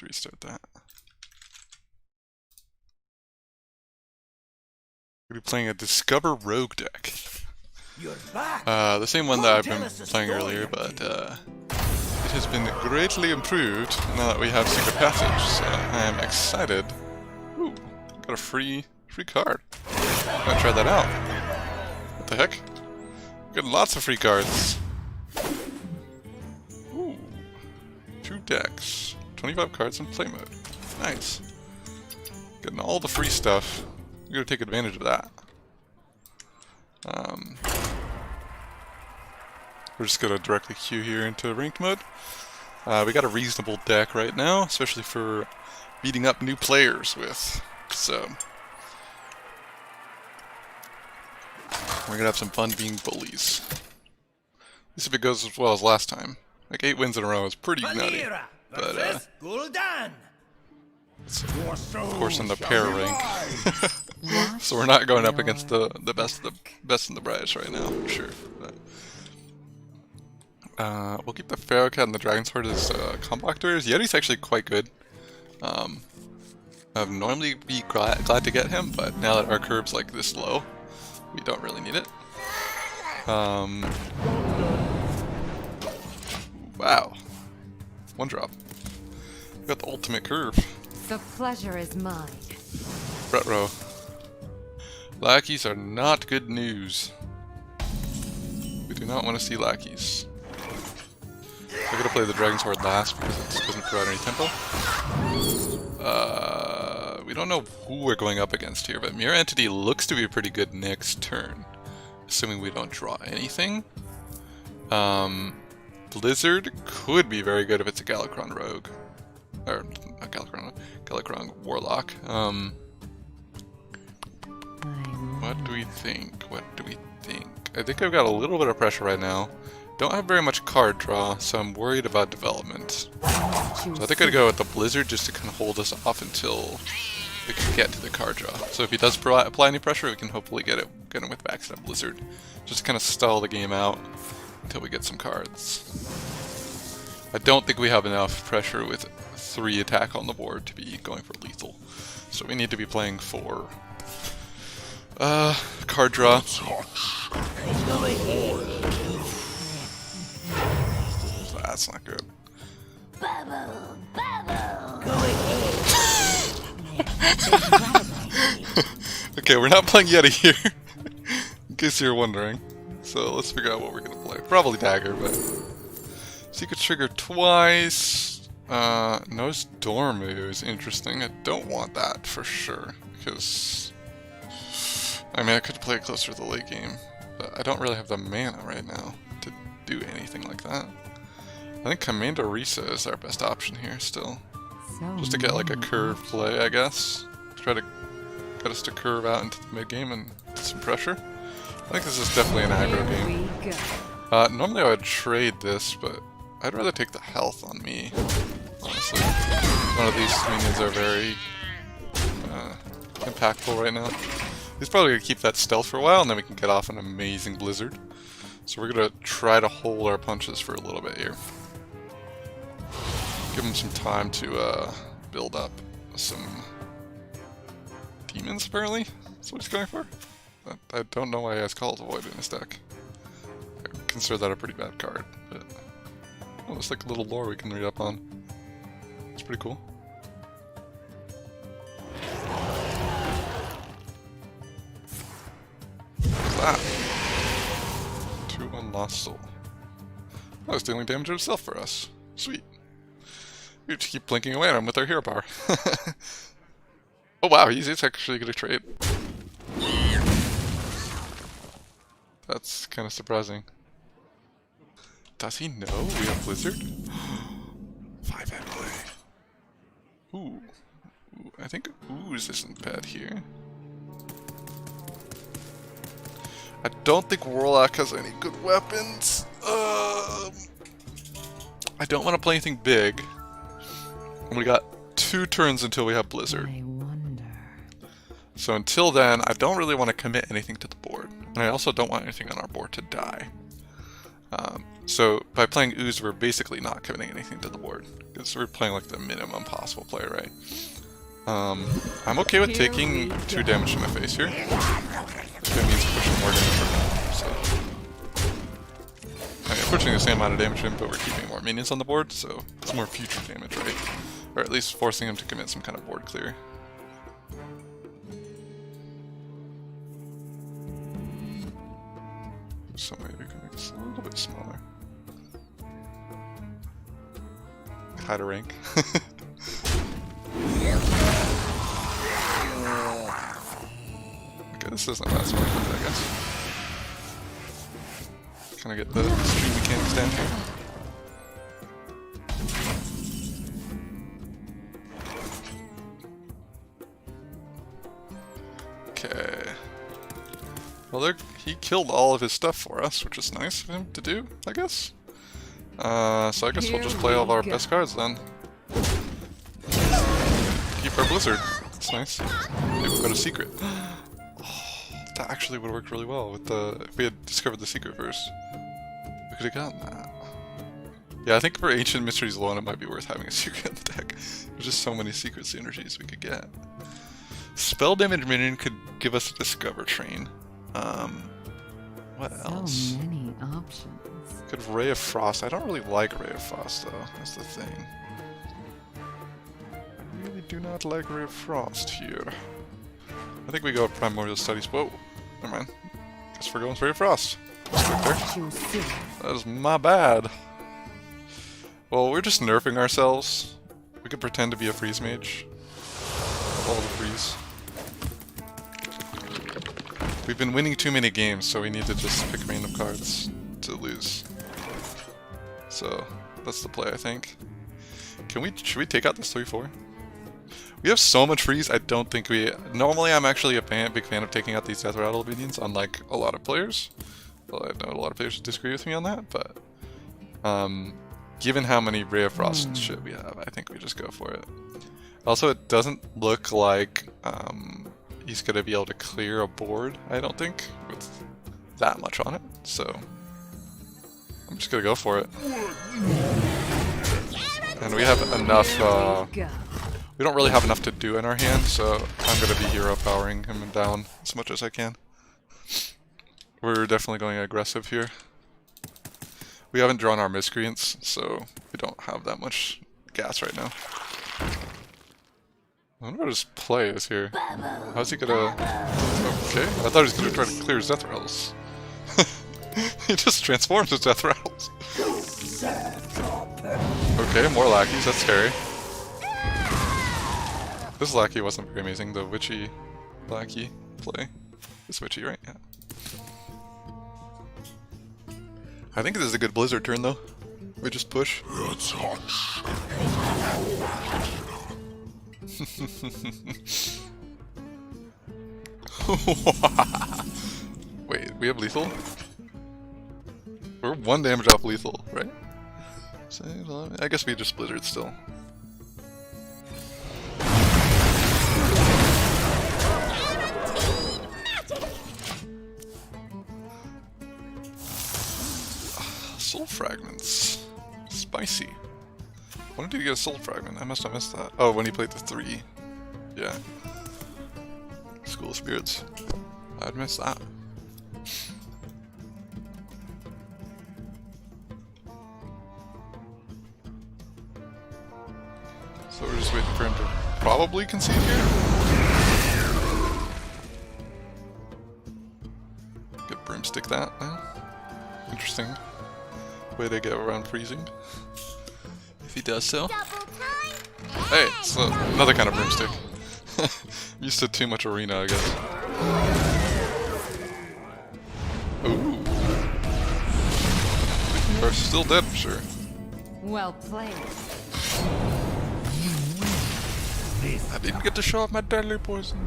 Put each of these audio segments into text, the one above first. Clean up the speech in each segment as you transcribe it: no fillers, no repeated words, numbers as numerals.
to restart that. We're going to be playing a Discover Rogue deck. The same one that I've been playing earlier, but it has been greatly improved now that we have Secret Passage, so I am excited. Ooh, got a free card. I'm gonna try that out. What the heck? Got lots of free cards. Ooh, 2 decks, 25 cards in play mode. Nice. Getting all the free stuff. I'm gonna take advantage of that. We're just gonna directly queue here into ranked mode. We got a reasonable deck right now, especially for beating up new players with. So we're gonna have some fun being bullies. At least if it goes as well as last time. Like 8 wins in a row is pretty nutty. But it's of course in the pair rank. So we're not going up against the best in the brightest right now, for sure. But, we'll keep the Pharaoh Cat and the Dragon's Heart as combo actors. Yeti's actually quite good. I'd normally be glad to get him, but now that our curve's like this low, we don't really need it. Wow. 1 drop. We got the ultimate curve. The pleasure is mine. Front row. Lackeys are not good news. We do not want to see lackeys. I'm gonna play the Dragon's Heart last because it doesn't provide any tempo. We don't know who we're going up against here, but Mirror Entity looks to be pretty good next turn, assuming we don't draw anything. Blizzard could be very good if it's a Galakrond Rogue. Or, not Galakrond, Galakrond Warlock. What do we think? What do we think? I think I've got a little bit of pressure right now. Don't have very much card draw, so I'm worried about development. So I think I'd go with the Blizzard just to kind of hold us off until we can get to the card draw. So if he does apply any pressure, we can hopefully get him with Backstab Blizzard. Just to kind of stall the game out until we get some cards. I don't think we have enough pressure with 3 attack on the board to be going for lethal. So we need to be playing for card draw. That's not good. Okay, we're not playing Yeti here, in case you're wondering. So let's figure out what we're gonna play. Probably Dagger, but Secret Trigger twice. Notice Dormu is interesting. I don't want that for sure, because I mean I could play it closer to the late game, but I don't really have the mana right now to do anything like that. I think Commander Risa is our best option here still. Just to get like a curve play, I guess. Try to get us to curve out into the mid game and some pressure. I think this is definitely an aggro game. Normally I would trade this, but I'd rather take the health on me, honestly. One of these minions are very impactful right now. He's probably going to keep that stealth for a while, and then we can get off an amazing Blizzard. So we're going to try to hold our punches for a little bit here. Give him some time to build up some demons, apparently. That's what he's going for. I don't know why he has Call to Void in his deck. I consider that a pretty bad card, but oh, there's like a little lore we can read up on. It's pretty cool. What's that? 2-1 Lost Soul. Oh, it's dealing damage to itself for us. Sweet. We just keep blinking away at him with our hero power. Oh wow, he's actually gonna trade. That's kind of surprising. Does he know we have Blizzard? 5-hand play. Ooh. I think Ooze isn't bad here. I don't think Warlock has any good weapons. I don't want to play anything big. And we got 2 turns until we have Blizzard. I wonder. So until then, I don't really want to commit anything to the board. And I also don't want anything on our board to die. So by playing Ooze, we're basically not committing anything to the board because we're playing like the minimum possible play, right? I'm okay with taking 2 damage to my face here. If it means pushing more damage from him, so. I mean, pushing the same amount of damage to him, but we're keeping more minions on the board, so it's more future damage, right? Or at least forcing him to commit some kind of board clear. Some way we can make this a little bit smaller. Hide a rank. Okay, this isn't that smart, I guess. Kind of get the stream mechanics down here. Okay. Well, he killed all of his stuff for us, which is nice of him to do, I guess. So I guess we'll just play all of our best cards then. Keep our Blizzard. That's nice. Maybe we've got a secret. That actually would have worked really well with if we had discovered the secret first. We could have gotten that. Yeah, I think for Ancient Mysteries alone, it might be worth having a secret in the deck. There's just so many secret synergies we could get. Spell damage minion could give us a Discover Train. What else? So many options. Could have Ray of Frost. I don't really like Ray of Frost though. That's the thing. I really do not like Ray of Frost here. I think we go with Primordial Studies. Whoa, never mind. Guess we're going with Ray of Frost. That is my bad. Well, we're just nerfing ourselves. We could pretend to be a freeze mage. All the freeze. We've been winning too many games, so we need to just pick random cards to lose. So that's the play, I think. Should we take out this 3/4? We have so much freeze. I don't think we. Normally, I'm actually a big fan of taking out these Death Rattle minions, unlike a lot of players. Well, I know a lot of players disagree with me on that, but given how many Ray of Frost shit we have, I think we just go for it. Also, it doesn't look like he's gonna be able to clear a board. I don't think with that much on it, so I'm just gonna go for it. And we have enough. We don't really have enough to do in our hand, so I'm gonna be hero powering him down as much as I can. We're definitely going aggressive here. We haven't drawn our miscreants, so we don't have that much gas right now. I wonder what his play is here. How's he gonna... Okay, I thought he was gonna try to clear his Death Rattles. He just transforms his Death Rattles. Okay, more lackeys, that's scary. This lackey wasn't very amazing, the witchy lackey play. It's witchy, right? Yeah. I think this is a good Blizzard turn, though. We just push. Wait, we have lethal? We're 1 damage off lethal, right? So, I guess we just Blizzard still. Soul fragments. Spicy. When did you get a soul fragment? I must have missed that. Oh, when he played the 3. Yeah. School of Spirits. I'd miss that. So we're just waiting for him to probably concede here. Get Broomstick that now. Interesting way to get around freezing. If he does so. Hey, it's another kind of Broomstick. I'm used to too much arena, I guess. Ooh. We're still dead for sure. Well played. I didn't get to show off my deadly poison.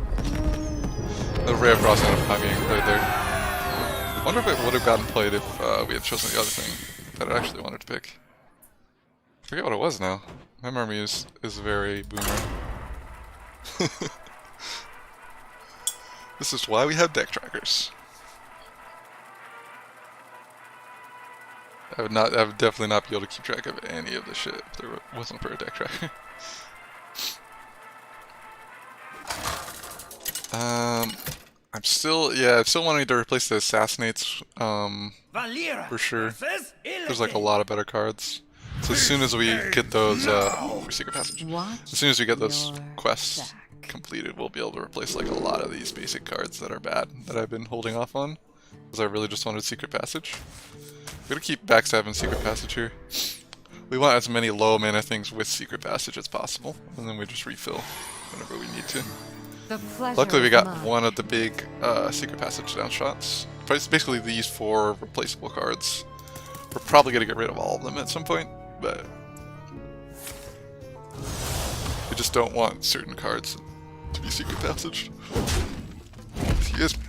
The Ray of Frost ended up not getting played there. I wonder if it would have gotten played if we had chosen the other thing that I actually wanted to pick. I forget what it was now. My memory is very boomer. This is why we have deck trackers. I would definitely not be able to keep track of any of this shit if there wasn't for a deck tracker. I'm still wanting to replace the Assassinates, for sure. There's like a lot of better cards. So as soon as we get those, Secret Passage. As soon as we get those quests completed, we'll be able to replace like a lot of these basic cards that are bad, that I've been holding off on. Because I really just wanted Secret Passage. We're gonna keep Backstab and Secret Passage here. We want as many low mana things with Secret Passage as possible, and then we just refill whenever we need to. Luckily we got one of the big Secret Passage downshots. Basically these 4 replaceable cards. We're probably going to get rid of all of them at some point, but we just don't want certain cards to be Secret Passage. Excuse me.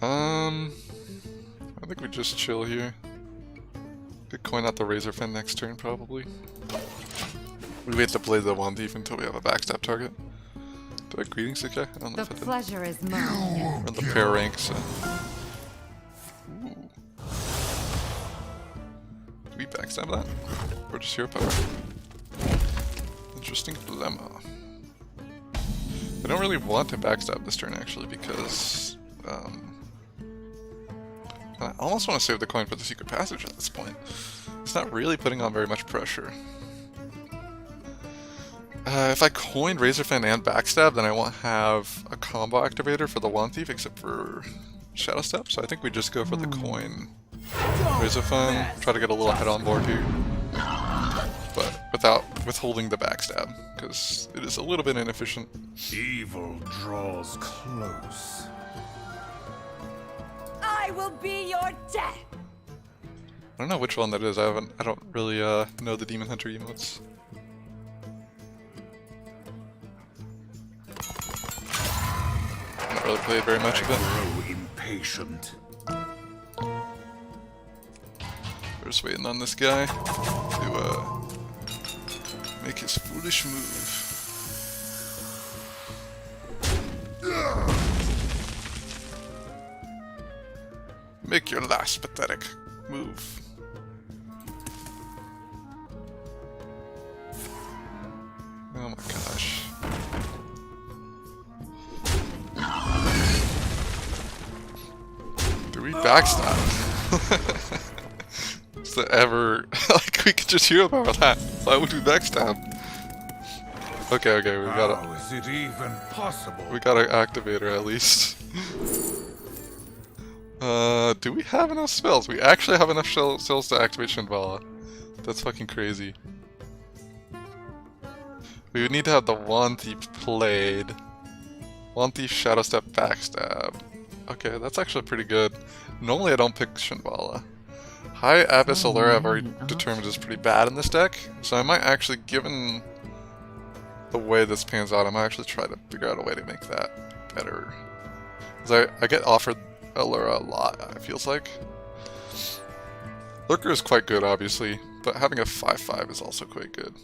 I think we just chill here. Could coin out the Razorfen next turn probably. We wait to play the Wand Thief until we have a backstab target. Do I Greetings the guy? I don't know if I did. The pleasure is mine. We're in the pair rank, so. Ooh. Do we backstab that? Or just hero power? Interesting dilemma. I don't really want to backstab this turn actually because I almost want to save the coin for the Secret Passage at this point. It's not really putting on very much pressure. If I coin Razorfen and Backstab, then I won't have a combo activator for the Wand Thief except for Shadow Step, so I think we just go for the coin Razorfen, try to get a little head on board here, but without withholding the Backstab, because it is a little bit inefficient. Evil draws close. I will be your death. I don't know which one that is. I don't really know the Demon Hunter emotes. Not really played very much of it. Grow impatient. We're just waiting on this guy to make his foolish move. Make your last pathetic move. Oh my gosh. Do we backstab? Is that ever... like, we could just hear about that. Why would we backstab? Okay, we gotta... How is it even possible? We got an activator at least. Do we have enough spells? We actually have enough spells to activate Shambhala. That's fucking crazy. We would need to have the Wand Thief played. Wand Thief, Shadow Step, Backstab. Okay, that's actually pretty good. Normally I don't pick Shambhala. High Abyss Allura I've already determined is pretty bad in this deck, so I might actually, given the way this pans out, I might actually try to figure out a way to make that better. Because I get offered Allura a lot, it feels like. Lurker is quite good, obviously, but having a 5/5 is also quite good.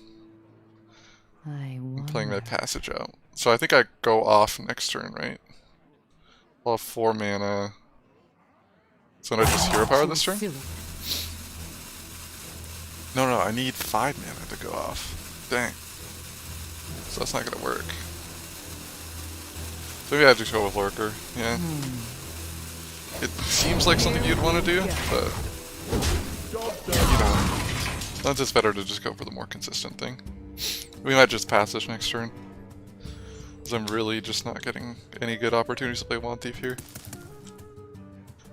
I'm playing my passage out. So I think I go off next turn, right? I'll have 4 mana. So then I just hero power this turn? No, I need 5 mana to go off. Dang. So that's not gonna work. So maybe I just go with Lurker, yeah. It seems like something you'd want to do, but you know, sometimes it's better to just go for the more consistent thing. We might just pass this next turn, because I'm really just not getting any good opportunities to play Wand Thief here.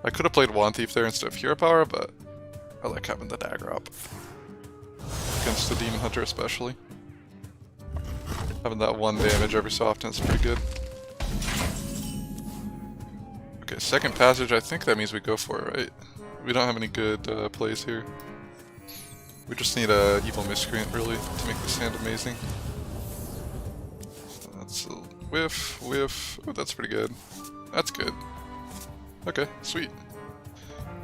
I could have played Wand Thief there instead of Hero Power, but I like having the dagger up. Against the Demon Hunter especially. Having that 1 damage every so often is pretty good. Okay, second passage, I think that means we go for it, right? We don't have any good plays here. We just need a Evil Miscreant, really, to make this hand amazing. So that's a whiff. Oh, that's pretty good. That's good. Okay, sweet.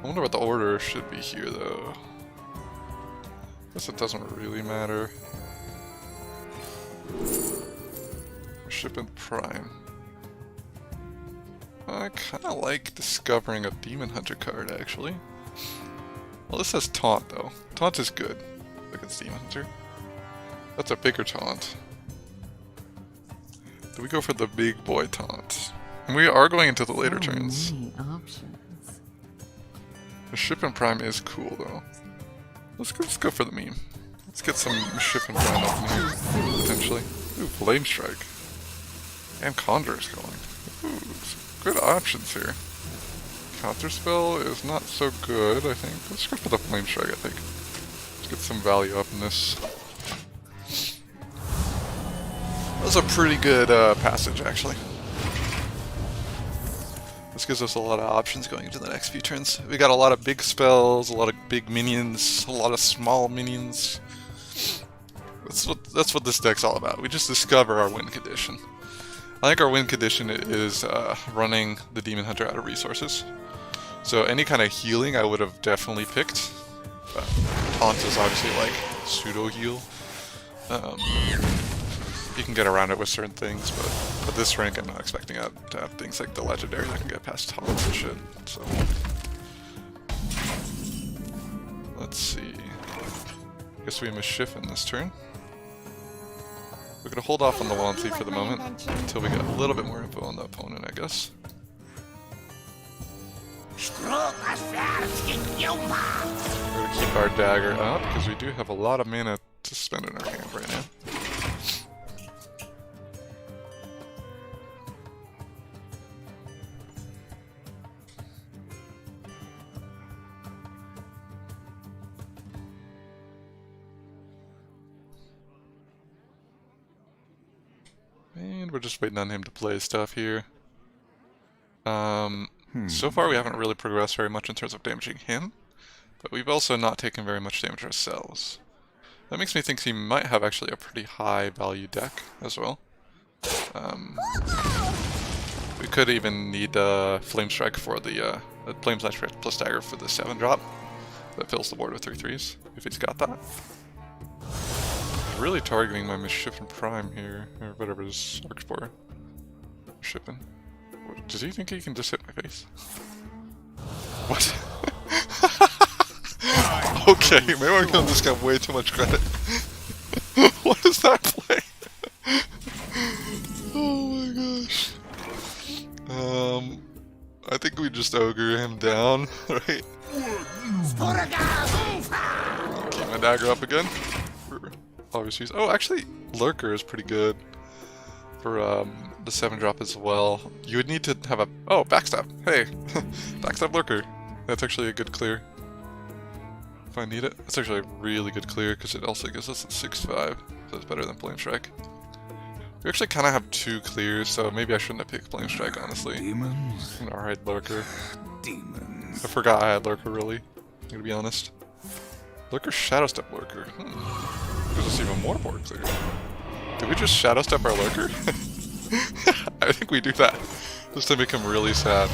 I wonder what the order should be here, though. Guess it doesn't really matter. We're shipping Prime. I kind of like discovering a Demon Hunter card, actually. Well, this says Taunt, though. Taunt is good against Demon Hunter. That's a bigger Taunt. Do we go for the big boy Taunt? And we are going into the later turns. Many options. The Shippen Prime is cool, though. Let's go for the meme. Let's get some Shippen Prime up in here, potentially. Ooh, Flame Strike. And Conjure is going. Ooh, some good options here. Counterspell is not so good, I think. Let's go for the Flame Strike, I think. Let's get some value up in this. That was a pretty good passage, actually. This gives us a lot of options going into the next few turns. We got a lot of big spells, a lot of big minions, a lot of small minions. That's what this deck's all about. We just discover our win condition. I think our win condition is running the Demon Hunter out of resources. So any kind of healing I would have definitely picked. But Taunt is obviously like pseudo heal. You can get around it with certain things, but at this rank I'm not expecting to have things like the legendary that can get past Taunt and shit. So let's see. Guess we miss Shiffen this turn. We're gonna hold off on the Wanzi for the moment until we get a little bit more info on the opponent, I guess. We're gonna keep our dagger up because we do have a lot of mana to spend in our hand right now. And we're just waiting on him to play stuff here. So far we haven't really progressed very much in terms of damaging him, but we've also not taken very much damage ourselves. That makes me think he might have actually a pretty high value deck as well. We could even need Flame Strike for the Flame Strike plus Dagger for the 7-drop that fills the board with 3/3s, if he's got that. He's really targeting my Misshipen Prime here, or whatever his Arcspore. Shippen. Does he think he can just hit my face? What? Okay, maybe I'm giving this guy way too much credit. What is that play? Oh my gosh. I think we just ogre him down, right? Keep my dagger up again. For obvious reasons. Oh, actually, Lurker is pretty good for the 7-drop as well. You would need to have a... Oh, Backstab. Hey, Backstab Lurker. That's actually a good clear. If I need it. That's actually a really good clear because it also gives us a 6/5. So it's better than Flame Strike. We actually kind of have 2 clears, so maybe I shouldn't have picked Flame Strike, honestly. Demons. Alright, Lurker. Demons. I forgot I had Lurker, really. I'm gonna be honest. Lurker Shadow Step Lurker. Gives us even more board clear. Did we just Shadow Step our Lurker? I think we do that. Just to make him really sad.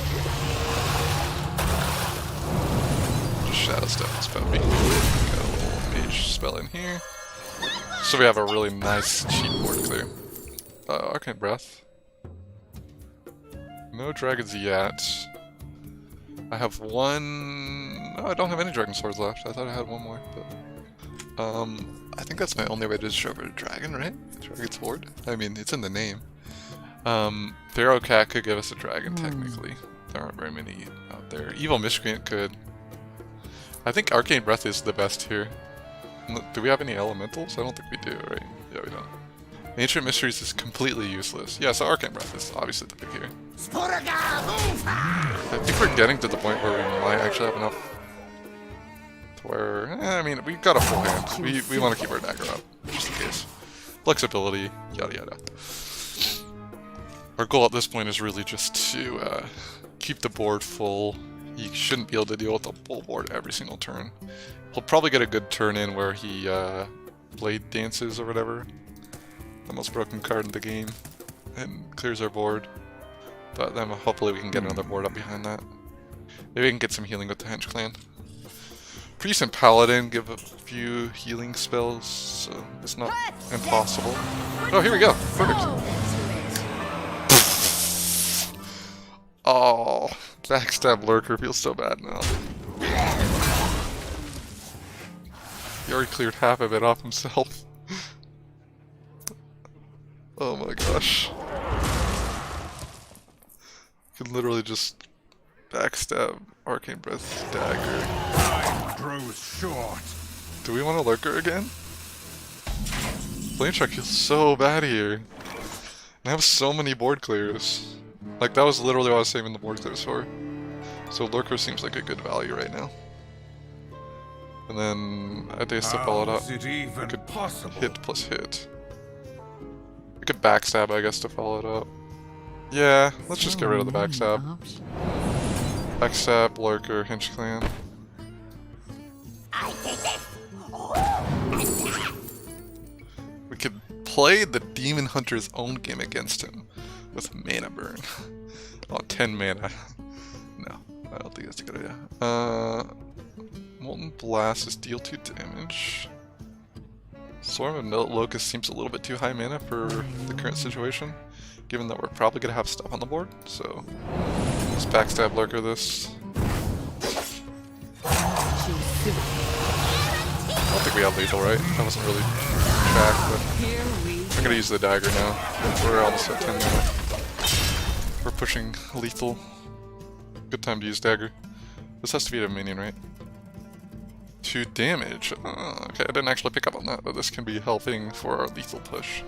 Just Shadow Step this puppy. Got a little mage spell in here. So we have a really nice cheap board clear. Arcane Breath. No dragons yet. I have one... No, I don't have any Dragon Swords left. I thought I had one more, but... I think that's my only way to discover a dragon, right? Dragon Sword? I mean, it's in the name. Pharaoh Cat could give us a dragon, technically. There aren't very many out there. Evil Miscreant could. I think Arcane Breath is the best here. Do we have any elementals? I don't think we do, right? Yeah, we don't. Ancient Mysteries is completely useless. Yeah, so Arcane Breath is obviously the pick here. I think we're getting to the point where we might actually have enough to where... I mean, we got a full hand. We want to keep our dagger up, just in case. Flexibility, yada yada. Our goal at this point is really just to keep the board full. He shouldn't be able to deal with the full board every single turn. He'll probably get a good turn in where he blade dances or whatever. The most broken card in the game. And clears our board. But then hopefully we can get another board up behind that. Maybe we can get some healing with the Henge Clan. Priest and Paladin give a few healing spells, so it's not impossible. Oh, here we go. Perfect. Oh, Backstab Lurker feels so bad now. He already cleared half of it off himself. Oh my gosh. You can literally just backstab Arcane Breath's dagger. Time grows short. Do we want a Lurker again? Flame Strike feels so bad here. And I have so many board clears. Like, that was literally what I was saving the board clears for. So Lurker seems like a good value right now. And then I guess to follow it up. How's it even Could possible? hit plus hit. We could backstab, I guess, to follow it up. Yeah, let's just get rid of the backstab. Options. Backstab, Lurker, Hinge Clan. We could play the Demon Hunter's own game against him with Mana Burn. Oh, 10 mana. No, I don't think that's a good idea. Molten Blast is deal 2 damage. Swarm of Note Locust seems a little bit too high mana for the current situation, given that we're probably going to have stuff on the board, so let's backstab Lurker this. I don't think we have lethal, right? That wasn't really tracked, but Here we I'm going to use the dagger now. We're almost at 10 mana. We're pushing lethal. Good time to use dagger. This has to be a minion, right? 2 damage. Okay, I didn't actually pick up on that, but this can be helping for our lethal push.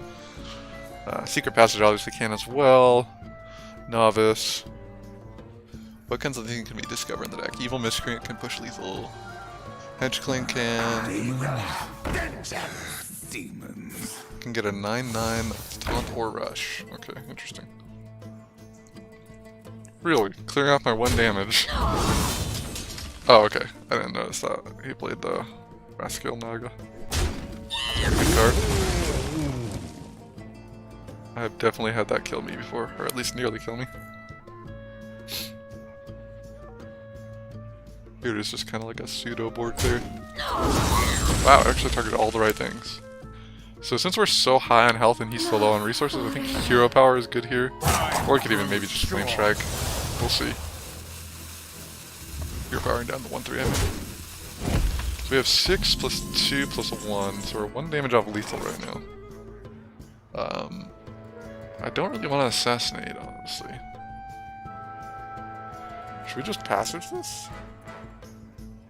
Secret Passage obviously can as well. Novice. What kinds of things can we discover in the deck? Evil Miscreant can push lethal. Hedgecling can Demons. get a 9/9 taunt or rush. Okay, interesting. Really? Clearing off my 1 damage. Oh, okay. I didn't notice that. He played the Rascal Naga. Good card. I have definitely had that kill me before, or at least nearly kill me. Here it is, just kind of like a pseudo board clear. Wow, I actually targeted all the right things. So since we're so high on health and he's so low on resources, I think Hero Power is good here. Or we could even maybe just Flame Strike. We'll see. Hero Powering down to 1/3 I mean. So we have 6 plus 2 plus 1, so we're 1 damage off lethal right now. I don't really want to assassinate, honestly. Should we just passage this?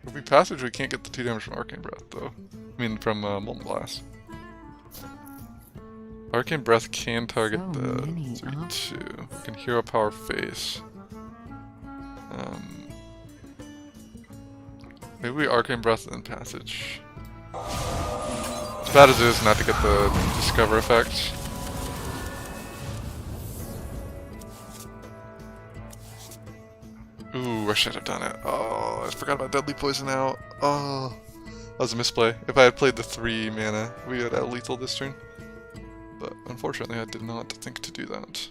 If we passage, we can't get the 2 damage from Arcane Breath, though. I mean, from Molten Blast. Arcane Breath can target So the many 3/2. Can Hero Power face. Maybe we Arcane Breath and Passage. As bad as it is not to get the Discover effect. Ooh, I should have done it. Oh, I forgot about Deadly Poison out. Oh, that was a misplay. If I had played the 3 mana, we would have lethal this turn. But unfortunately, I did not think to do that.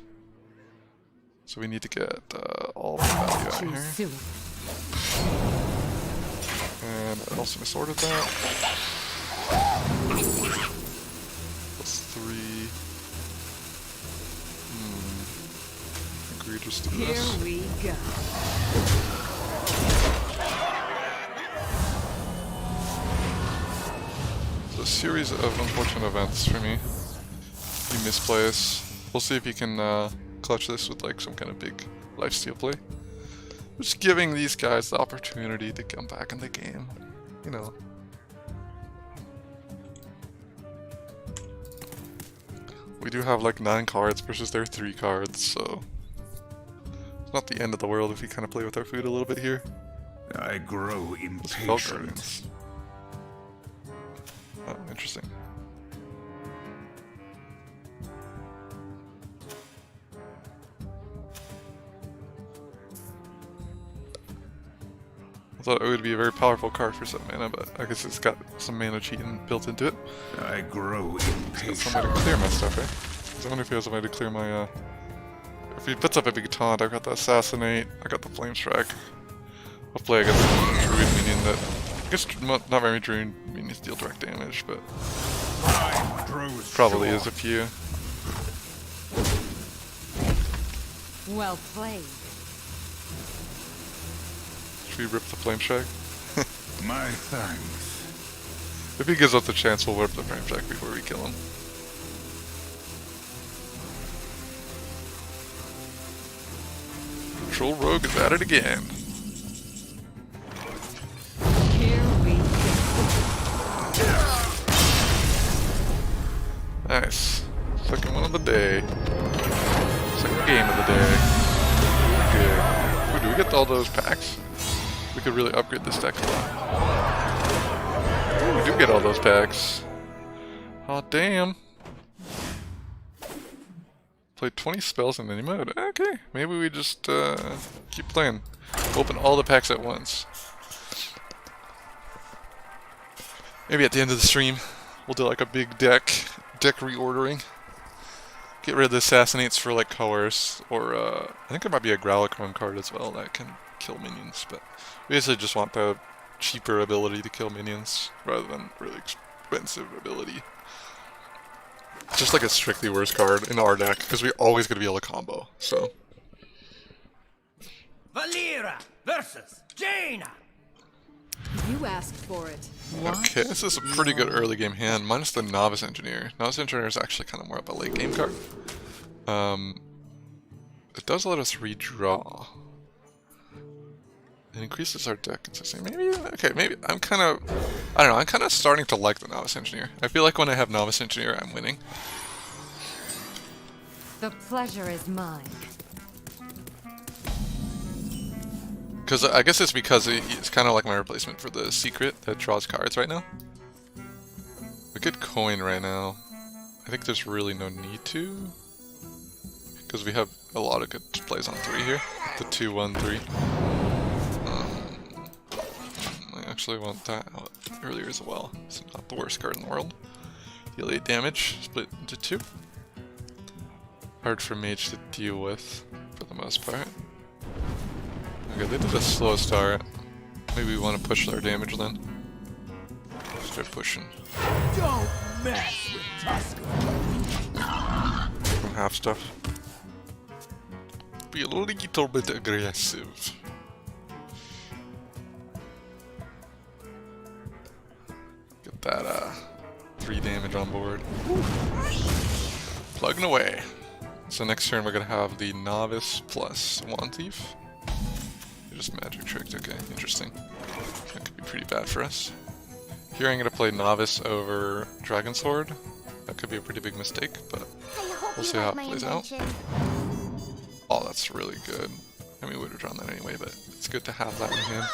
So we need to get all the value out here. Pursue. And I also misordered that. Plus 3. I think we just do Here this. we go. So a series of unfortunate events for me. He misplays. We'll see if he can clutch this with like some kind of big lifesteal play. Just giving these guys the opportunity to come back in the game. You know. We do have like 9 cards versus their 3 cards, so it's not the end of the world if we kind of play with our food a little bit here. I grow Those Fell impatient. Guardians. Oh, interesting. I thought it would be a very powerful card for some mana, but I guess it's got some mana cheating built into it. I grow Got impatient. some way to clear my stuff, right? I wonder if he has a way to clear my, if he puts up a big taunt, I've got the Assassinate, I got the Flame Strike. Hopefully I get some Druid minion that, I guess not very many Druid minions deal direct damage, but Time grows probably short. is a few. Well played. Should we rip the Flame Strike? My thanks. If he gives us the chance, we'll rip the Flame Strike before we kill him. Control Rogue is at it again. Here we go. Nice. Second one of the day. Second game of the day. Good. Ooh, do we get all those packs? We could really upgrade this deck a lot. Ooh, we do get all those packs. Oh damn. Played 20 spells in any mode. Okay, maybe we just keep playing. Open all the packs at once. Maybe at the end of the stream, we'll do like a big deck reordering. Get rid of the Assassinates for like Coerce, or I think there might be a Growlicron card as well that can kill minions, but we basically just want the cheaper ability to kill minions rather than really expensive ability. It's just like a strictly worse card in our deck because we're always going to be able to combo. So Valera versus Jaina. You asked for it. okay, this is a pretty good early game hand, minus the Novice Engineer. Novice Engineer is actually kind of more of a late game card. It does let us redraw. It increases our deck consistency. Maybe, okay, maybe. I don't know, I'm kind of starting to like the Novice Engineer. I feel like when I have Novice Engineer, I'm winning. The pleasure is mine. Because I guess it's because it's kind of like my replacement for the Secret that draws cards right now. We could coin right now. I think there's really no need to. Because we have a lot of good plays on 3 here. The 2, 1, 3. I actually want that out earlier as well. It's not the worst card in the world. Deal 8 damage, split into 2. Hard for Mage to deal with, for the most part. Okay, they did a slow start. Maybe we want to push our damage then. Start pushing. Don't mess with Tusker. From half stuff. Be a little bit aggressive. Get that 3 damage on board. Plugging away. So next turn we're gonna have the Novice plus Wand Thief. You're just magic tricked, okay, interesting. That could be pretty bad for us. Here I'm gonna play Novice over Dragon Sword. That could be a pretty big mistake, but we'll see how it plays out. Oh, that's really good. I mean, we would have drawn that anyway, but it's good to have that in hand.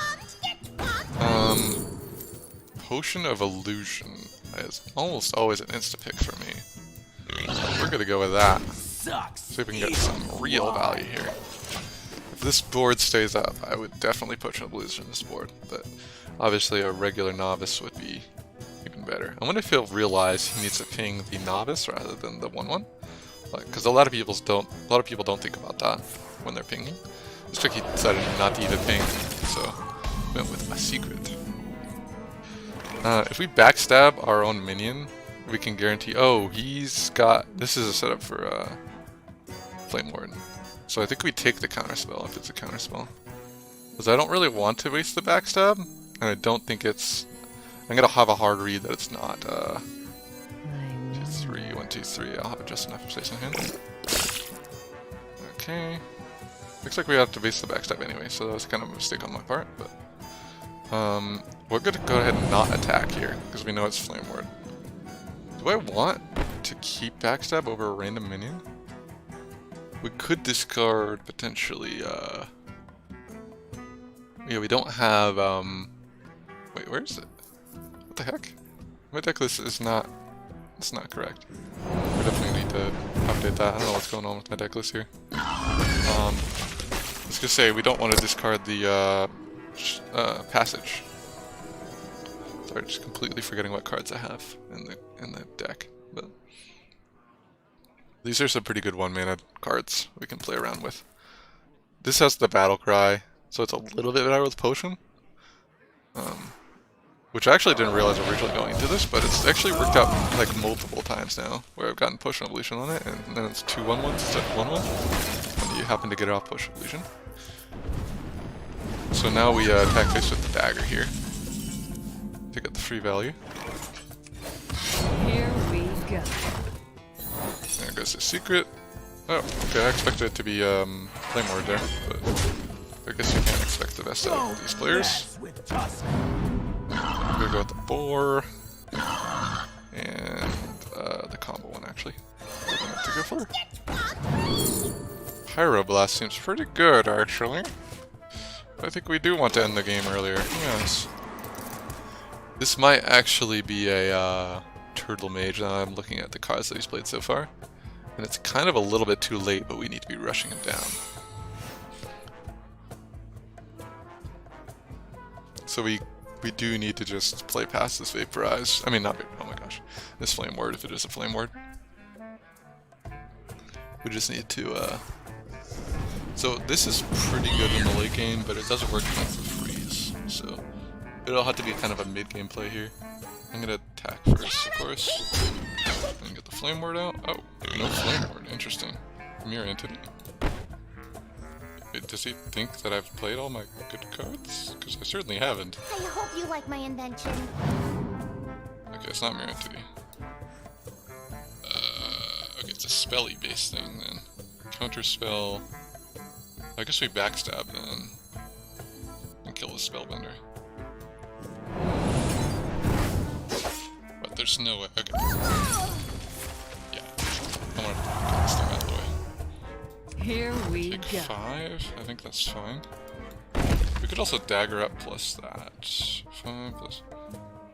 Potion of Illusion is almost always an insta-pick for me. So we're gonna go with that. See if we can get some real value here. If this board stays up, I would definitely Potion of Illusion on this board, but obviously a regular Novice would be even better. I wonder if he'll realize he needs to ping the Novice rather than the 1/1. Because a lot of people don't think about that when they're pinging. It's tricky decided not to even ping, so went with a Secret. If we backstab our own minion, we can guarantee. Oh, he's got. This is a setup for Flame Warden. So I think we take the counterspell if it's a counterspell. Because I don't really want to waste the backstab, and I don't think it's. I'm gonna have a hard read that it's not. 3, 1, 2, 3. I'll have just enough space on hand. Okay. Looks like we have to base the backstab anyway, so that was kind of a mistake on my part, but we're gonna go ahead and not attack here, because we know it's Flame Ward. Do I want to keep backstab over a random minion? We could discard potentially, yeah, we don't have, wait, where is it? What the heck? My deck list is not, it's not correct. We definitely need to update that. I don't know what's going on with my deck list here. Let's just say we don't want to discard the, Passage. Sorry, just completely forgetting what cards I have in the deck, but these are some pretty good 1-mana cards we can play around with. This has the Battle Cry, so it's a little bit better with Potion. Which I actually didn't realize originally going into this, but it's actually worked out like multiple times now, where I've gotten Potion of Illusion on it, and then it's 2 1/1s instead of 1/1, and you happen to get it off Potion of Illusion. So now we attack face with the dagger here to get the free value. Here we go. There goes the secret. Oh, okay, I expected it to be Flame Ward there, but I guess you can't expect the best out of these players. Mess with Tusk. I'm gonna go with the boar and the combo one actually. What am I to go for? Pyroblast seems pretty good actually. I think we do want to end the game earlier. Yes. This might actually be a Turtle Mage now I'm looking at the cards that he's played so far. And it's kind of a little bit too late, but we need to be rushing him down. So we do need to just play past this Vaporize. I mean, not Vapor, oh my gosh. This Flame Ward, if it is a Flame Ward. We just need to, So this is pretty good in the late game, but it doesn't work against the freeze. So it'll have to be kind of a mid-game play here. I'm gonna attack first, of course. And get the Flame Ward out. Oh, no Flame Ward. Interesting. Mirror Entity. Does he think that I've played all my good cards? Because I certainly haven't. I hope you like my invention. Okay, it's not Mirror Entity. Okay, it's a spelly based thing then. Counter spell. I guess we backstab then. And kill the Spellbender. But there's no way. Okay. Yeah. I want to get this thing out of the way. Here we Take go. 5. I think that's fine. We could also dagger up plus that. 5 plus.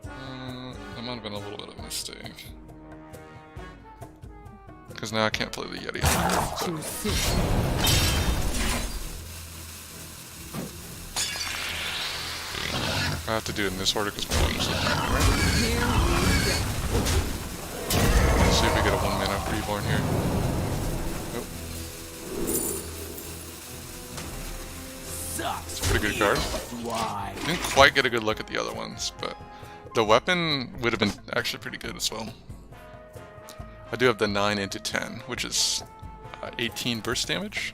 That might have been a little bit of a mistake. Because now I can't play the Yeti. Too soon. I have to do it in this order because we're just looking at it, right? Here we go. Let's see if we get a 1-mana reborn here. Nope. Sucks. It's a pretty good card. Why? Didn't quite get a good look at the other ones, but the weapon would have been actually pretty good as well. I do have the 9 into 10, which is 18 burst damage.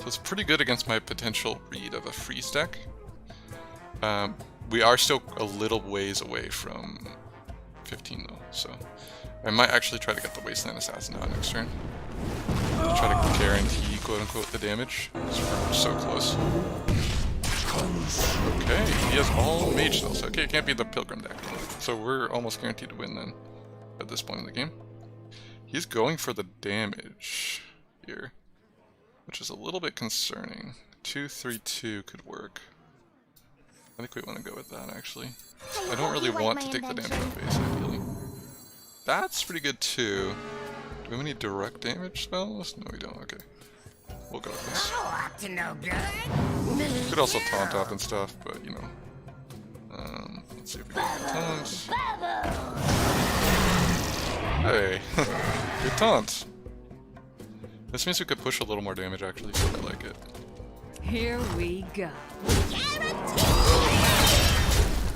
So it's pretty good against my potential read of a freeze deck. We are still a little ways away from 15 though, so I might actually try to get the Wasteland Assassin out next turn. I'll try to guarantee, quote unquote, the damage. We're so close. Okay, he has all mage spells. Okay, it can't be the Pilgrim deck. So we're almost guaranteed to win then, at this point in the game. He's going for the damage here, which is a little bit concerning. 2-3-2 could work. I think we want to go with that, actually. I don't really want to take the damage on base, ideally. That's pretty good, too. Do we have any direct damage spells? No, we don't. Okay. We'll go with this. Up to no good. Could also taunt up and stuff, but, you know. Let's see if we get the taunt. Hey! Good taunt! This means we could push a little more damage, actually, so I like it. Here we go.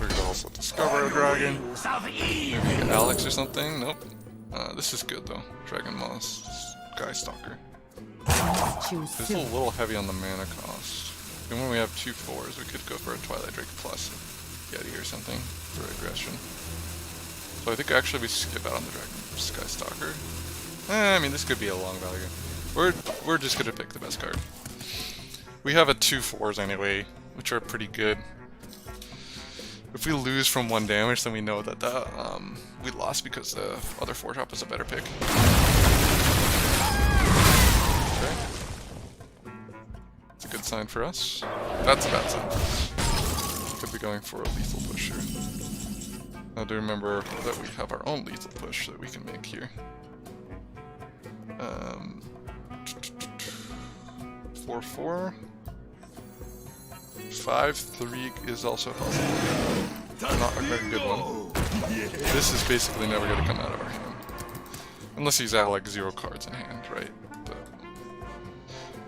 We could also discover a dragon. Eve. Maybe get Alex or something. Nope. This is good though. Dragon Moss, Sky Stalker. Too It's a soon. little heavy on the mana cost. And when we have 2 4s, we could go for a Twilight Drake plus Yeti or something for aggression. So I think actually we skip out on the Dragon Sky Stalker. I mean, this could be a long value. We're just gonna pick the best card. We have a 2 4s anyway, which are pretty good. If we lose from 1 damage, then we know that we lost because the other 4-drop was a better pick. Okay. It's a good sign for us. That's a bad sign for us. Could be going for a lethal push here. Now do remember that we have our own lethal push that we can make here. 4-4. 5-3 is also a possibility. Not a very good one. This is basically never going to come out of our hand. Unless he's at like 0 cards in hand, right? But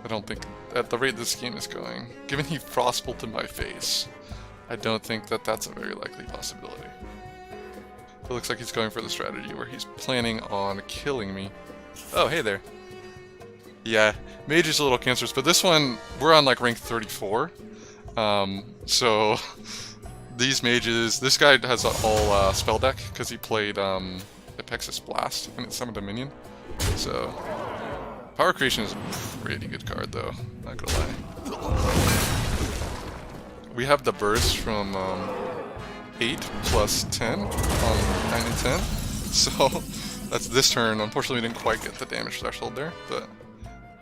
I don't think, at the rate this game is going, given he Frostbolted my face, I don't think that that's a very likely possibility. It looks like he's going for the strategy where he's planning on killing me. Oh, hey there. Yeah, Mage is a little cancerous, but this one, we're on like rank 34. So these mages, this guy has a whole spell deck because he played Apexis Blast and it summoned a minion. So Power Creation is a pretty good card though, not gonna lie. We have the burst from 8 plus 10 on 9 and 10. So that's this turn. Unfortunately, we didn't quite get the damage threshold there, but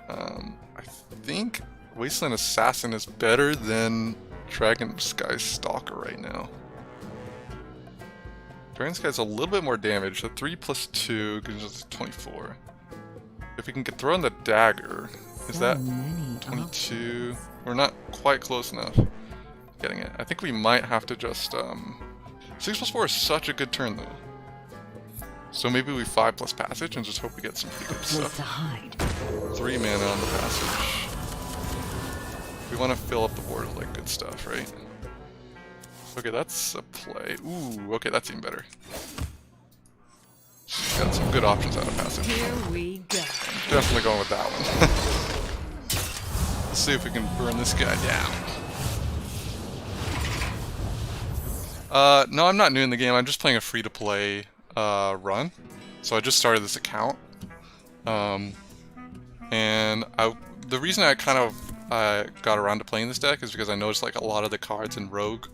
I think Wasteland Assassin is better than Dragon Sky Stalker right now. Dragon Sky is a little bit more damage. The 3 plus 2 gives us 24. If we can get throw in the dagger, is that 22? We're not quite close enough. Getting it. I think we might have to just 6 plus 4 is such a good turn though. So maybe we 5 plus passage and just hope we get some pretty good stuff. 3 mana on the passage. We want to fill up the board with like good stuff, right? Okay, that's a play. Ooh, okay, that's even better. Got some good options out of passage. Here we go. Definitely going with that one. Let's see if we can burn this guy down. No, I'm not new in the game. I'm just playing a free-to-play run. So I just started this account. And the reason I kind of got around to playing this deck is because I noticed like a lot of the cards in Rogue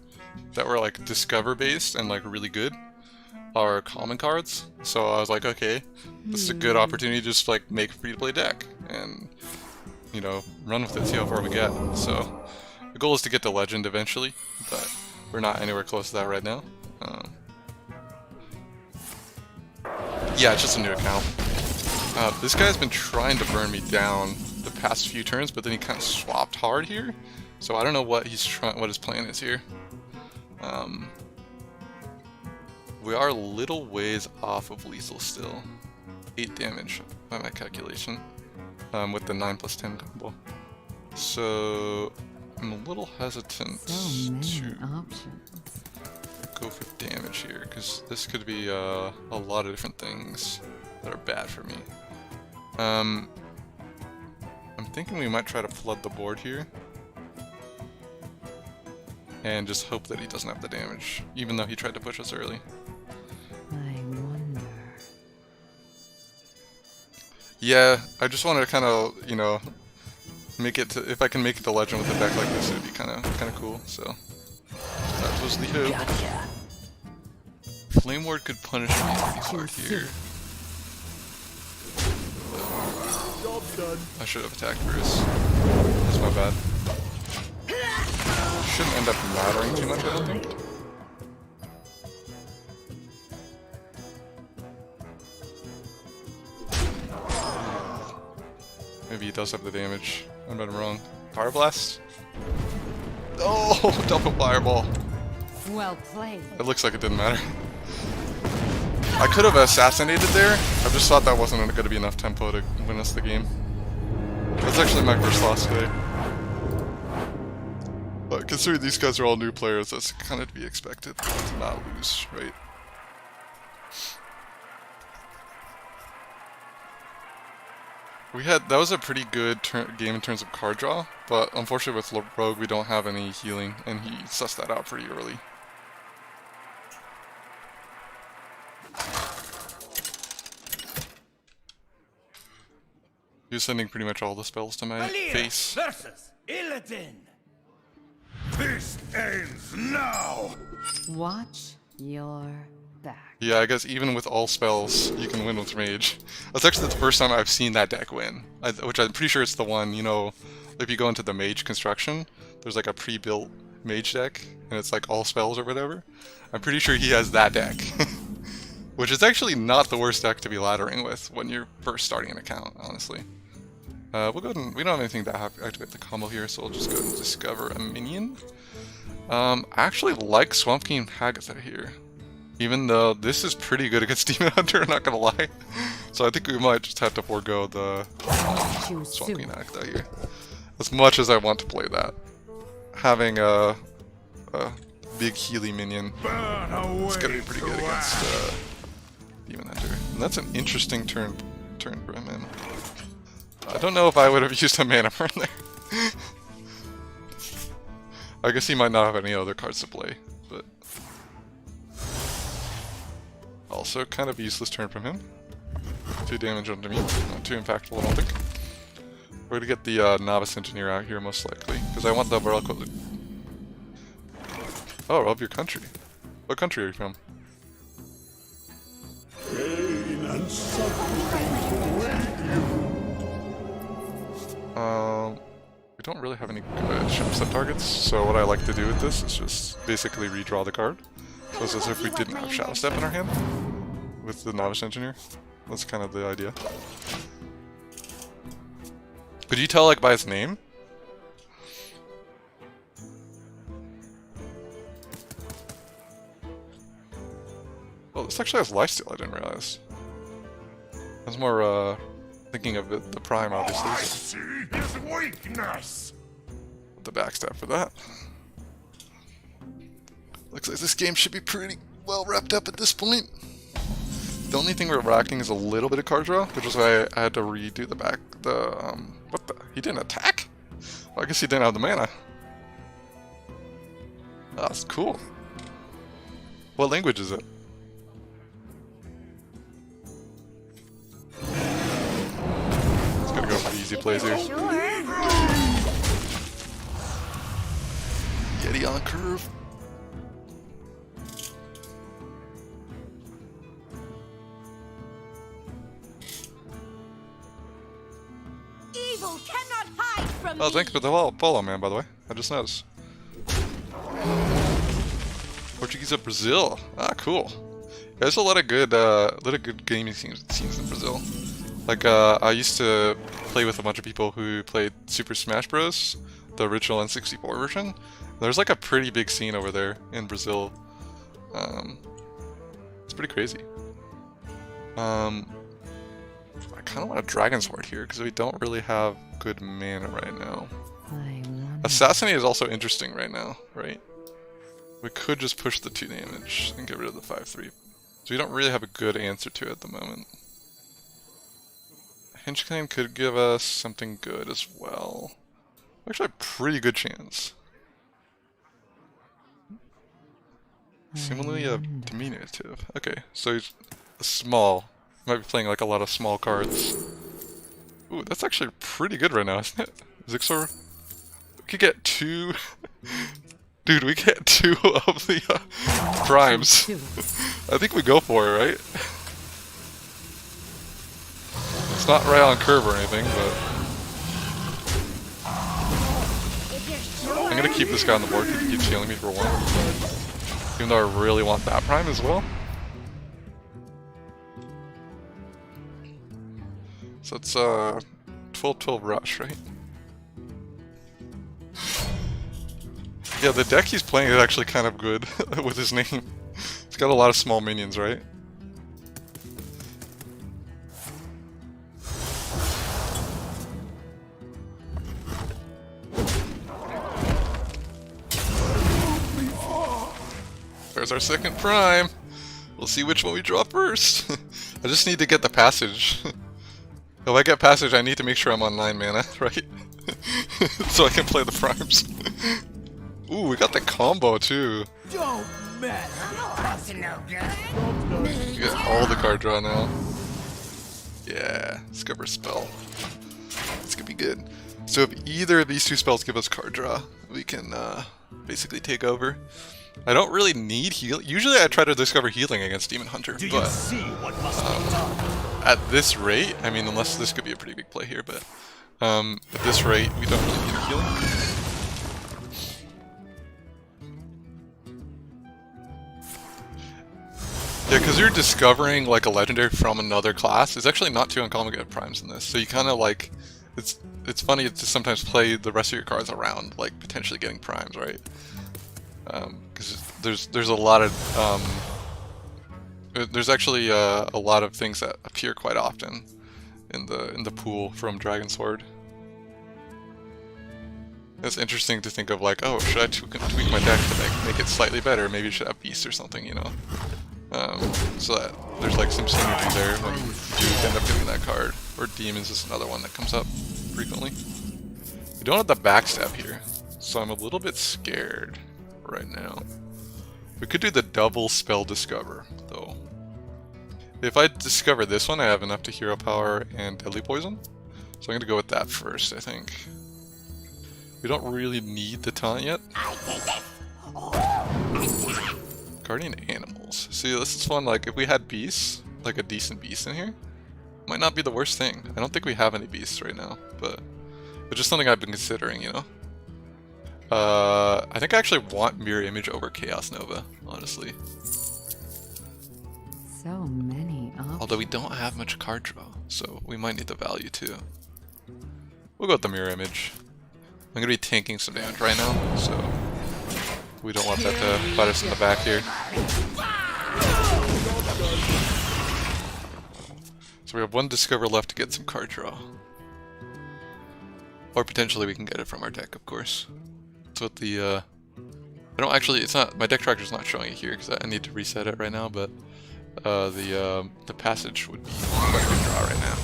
that were like Discover based and like really good are common cards. So I was like, okay, this is a good opportunity to just like make a free-to-play deck and, you know, run with it, see how far we get. So the goal is to get to Legend eventually, but we're not anywhere close to that right now. Yeah, it's just a new account. This guy's been trying to burn me down the past few turns, but then he kind of swapped hard here. So I don't know what he's trying, what his plan is here. We are a little ways off of lethal still. 8 damage by my calculation, with the 9 plus 10 combo. So I'm a little hesitant to go for damage here, because this could be a lot of different things that are bad for me. I'm thinking we might try to flood the board here and just hope that he doesn't have the damage, even though he tried to push us early. I wonder. Yeah, I just wanted to kind of, you know, make it to, if I can make it to Legend with a deck like this, it'd be kind of cool. So that was the hope. Gotcha. Flame Ward could punish me pretty hard here. I should have attacked Bruce. That's my bad. Shouldn't end up mattering too much, I don't think. Maybe he does have the damage. I'm wrong. Fire Blast? Oh, double Fireball. Well played. It looks like it didn't matter. I could have assassinated there. I just thought that wasn't going to be enough tempo to win us the game. That's actually my first loss today. But considering these guys are all new players, that's kind of to be expected to not lose, right? That was a pretty good game in terms of card draw, but unfortunately with Rogue we don't have any healing, and he sussed that out pretty early. He was sending pretty much all the spells to my face. Versus Illidan. This ends now! Watch your back. Yeah, I guess even with all spells, you can win with Mage. That's actually the first time I've seen that deck win. Which I'm pretty sure it's the one, you know, if you go into the Mage construction, there's like a pre-built Mage deck, and it's like all spells or whatever. I'm pretty sure he has that deck. Which is actually not the worst deck to be laddering with when you're first starting an account, honestly. We'll go ahead and, we don't have anything to activate the combo here, so we'll just go ahead and discover a minion. I actually like Swamp King Hagatha here. Even though this is pretty good against Demon Hunter, I'm not gonna lie. So I think we might just have to forego the Swamp King Hagatha here. As much as I want to play that. Having a big Healy minion is gonna be pretty good against Demon Hunter. And that's an interesting turn for him in. I don't know if I would have used a mana burn there. I guess he might not have any other cards to play, but also kind of useless turn from him. 2 damage onto me, not too impactful, I don't think. We're gonna get the Novice Engineer out here most likely, because I want the Vertical. Oh, of your country. What country are you from? We don't really have any good shadow step targets, so what I like to do with this is just basically redraw the card. So it's as if we didn't have Shadow Step in our hand with the Novice Engineer. That's kind of the idea. Could you tell, like, by his name? Oh, this actually has lifesteal, I didn't realize. I was more, thinking of it, the Prime, obviously. I So see his weakness. the backstab for that. Looks like this game should be pretty well wrapped up at this point. The only thing we're lacking is a little bit of card draw, which is why I had to redo what the? He didn't attack? Well, I guess he didn't have the mana. Oh, that's cool. What language is it? Just gonna go for the easy plays here. Sure. Yeti on curve. Evil cannot hide from Oh, thanks for the follow, man, by the way. I just noticed. Portuguese of Brazil. Ah, cool. There's a lot of good gaming scenes in Brazil. Like, I used to play with a bunch of people who played Super Smash Bros., the original N64 version. There's like a pretty big scene over there in Brazil. It's pretty crazy. I kind of want a Dragon Sword here because we don't really have good mana right now. I wonder. Assassinate is also interesting right now, right? We could just push the 2 damage and get rid of the 5/3. So we don't really have a good answer to it at the moment. Henchkin could give us something good as well. Actually, a pretty good chance. Similarly, a diminutive. Okay, so he's small. Might be playing like a lot of small cards. Ooh, that's actually pretty good right now, isn't it? Zixor? We could get 2... Dude, we get 2 of the primes. I think we go for it, right? It's not right on curve or anything, but... I'm gonna keep this guy on the board because he keeps healing me for 1. Even though I really want that prime as well. So it's 12-12 rush, right? Yeah, the deck he's playing is actually kind of good with his name. He's got a lot of small minions, right? There's our second prime. We'll see which one we draw first. I just need to get the passage. If I get passage, I need to make sure I'm on 9 mana, right? So I can play the primes. Ooh, we got the combo too. Don't mess. Up to no good. You get all the card draw now. Yeah, discover spell. This could be good. So if either of these 2 spells give us card draw, we can basically take over. I don't really need heal. Usually I try to discover healing against Demon Hunter, Do you but see what must be done? at this rate, I mean, unless this could be a pretty big play here, but at this rate, we don't really need a healing. Yeah, because you're discovering like a legendary from another class. It's actually not too uncommon to get primes in this, so you kind of like, it's funny to sometimes play the rest of your cards around like potentially getting primes, right? Because there's a lot of there's actually a lot of things that appear quite often in the pool from Dragon Sword. It's interesting to think of like, oh, should I tweak my deck to make it slightly better? Maybe I should have Beast or something, you know? So that there's like some synergy there when you do end up getting that card. Or Demons is another one that comes up frequently. We don't have the backstab here, so I'm a little bit scared right now. We could do the double spell discover, though. If I discover this one, I have enough to hero power and deadly poison. So I'm gonna go with that first, I think. We don't really need the taunt yet. Guardian animals. See, this is fun. Like, if we had beasts, like a decent beast in here, might not be the worst thing. I don't think we have any beasts right now, but it's just something I've been considering, you know? I think I actually want Mirror Image over Chaos Nova, honestly. So many options. Although we don't have much card draw, so we might need the value too. We'll go with the Mirror Image. I'm gonna be tanking some damage right now, so we don't want that to bite us in the back here. So we have one Discover left to get some card draw. Or potentially we can get it from our deck, of course. That's what the, I don't actually, it's not, my deck tracker's not showing it here because I need to reset it right now, but the passage would be quite a good draw right now.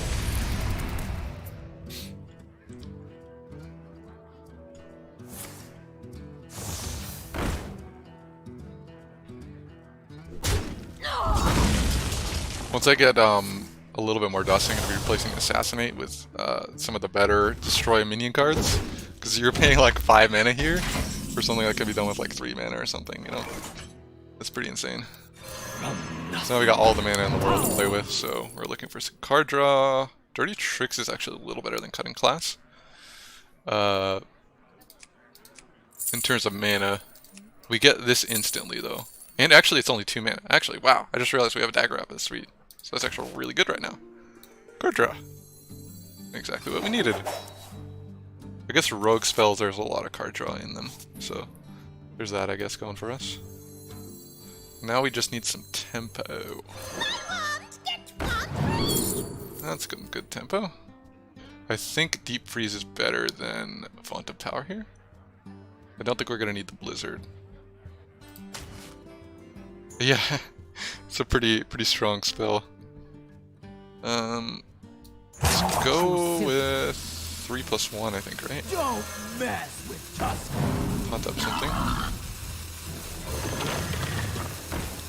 Once I get a little bit more dust, I'm going to be replacing Assassinate with some of the better Destroy minion cards. Because you're paying like 5 mana here for something that can be done with like 3 mana or something, you know? That's pretty insane. So now we got all the mana in the world to play with, so we're looking for some card draw. Dirty Tricks is actually a little better than Cutting Class. In terms of mana, we get this instantly though. And actually it's only 2 mana. Actually, wow, I just realized we have a Dagger Rapid, sweet. So that's actually really good right now. Card draw. Exactly what we needed. I guess rogue spells, there's a lot of card draw in them. So there's that, I guess, going for us. Now we just need some tempo. That's good tempo. I think Deep Freeze is better than Font of Power here. I don't think we're going to need the Blizzard. Yeah, it's a pretty strong spell. Let's go with 3+1, I think, right? Don't mess with Tusk. Hunt up something.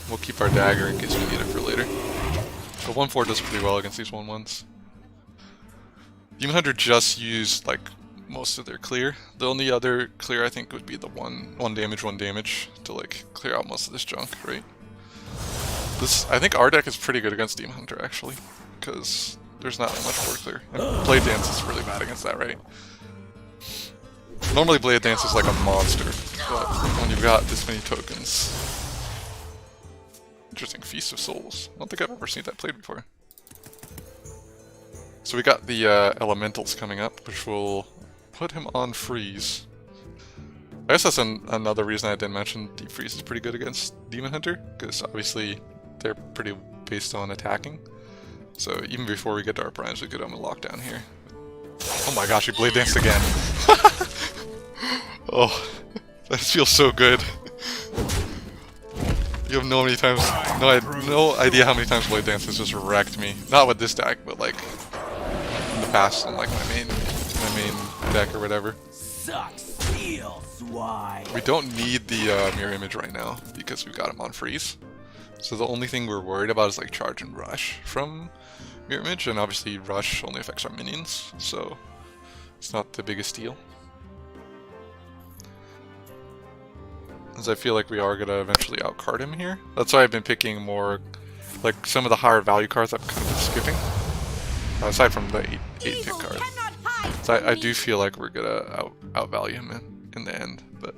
We'll keep our dagger in case we need it for later. The 1/4 does pretty well against these 1/1s. Demon Hunter just used like most of their clear. The only other clear I think would be the one damage to like clear out most of this junk, right? I think our deck is pretty good against Demon Hunter actually, because there's not that much board clear. And Blade Dance is really bad against that, right? Normally Blade Dance is like a monster, but when you've got this many tokens... Interesting, Feast of Souls. I don't think I've ever seen that played before. So we got the Elementals coming up, which will put him on freeze. I guess that's another reason I didn't mention Deep Freeze is pretty good against Demon Hunter, because obviously they're pretty based on attacking. So even before we get to our primes, we could have him locked down here. Oh my gosh, he Blade Danced again. Oh, that feels so good. You have no idea how many times Blade Dance has just wrecked me. Not with this deck, but like in the past in like my main deck or whatever. Suck steel, swine. We don't need the Mirror Image right now because we've got him on freeze. So the only thing we're worried about is like charge and rush from Mirror Image, and obviously rush only affects our minions, so it's not the biggest deal. As I feel like we are gonna eventually outcard him here. That's why I've been picking more, like some of the higher value cards I've kind of been skipping. Aside from the 8 pick card. So I do feel like we're gonna outvalue him in the end, but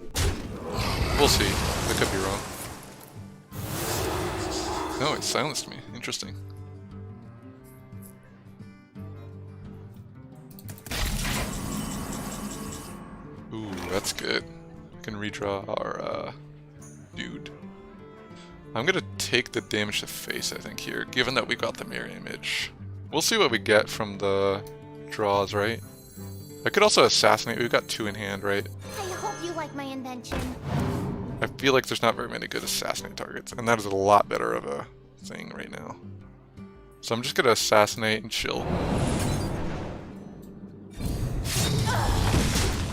we'll see. I could be wrong. No, it silenced me. Interesting. Ooh, that's good. We can redraw our dude. I'm gonna take the damage to face, I think, here, given that we got the Mirror Image. We'll see what we get from the draws, right? I could also assassinate. We've got 2 in hand, right? I hope you like my invention. I feel like there's not very many good assassinate targets, and that is a lot better of a thing right now. So I'm just gonna assassinate and chill.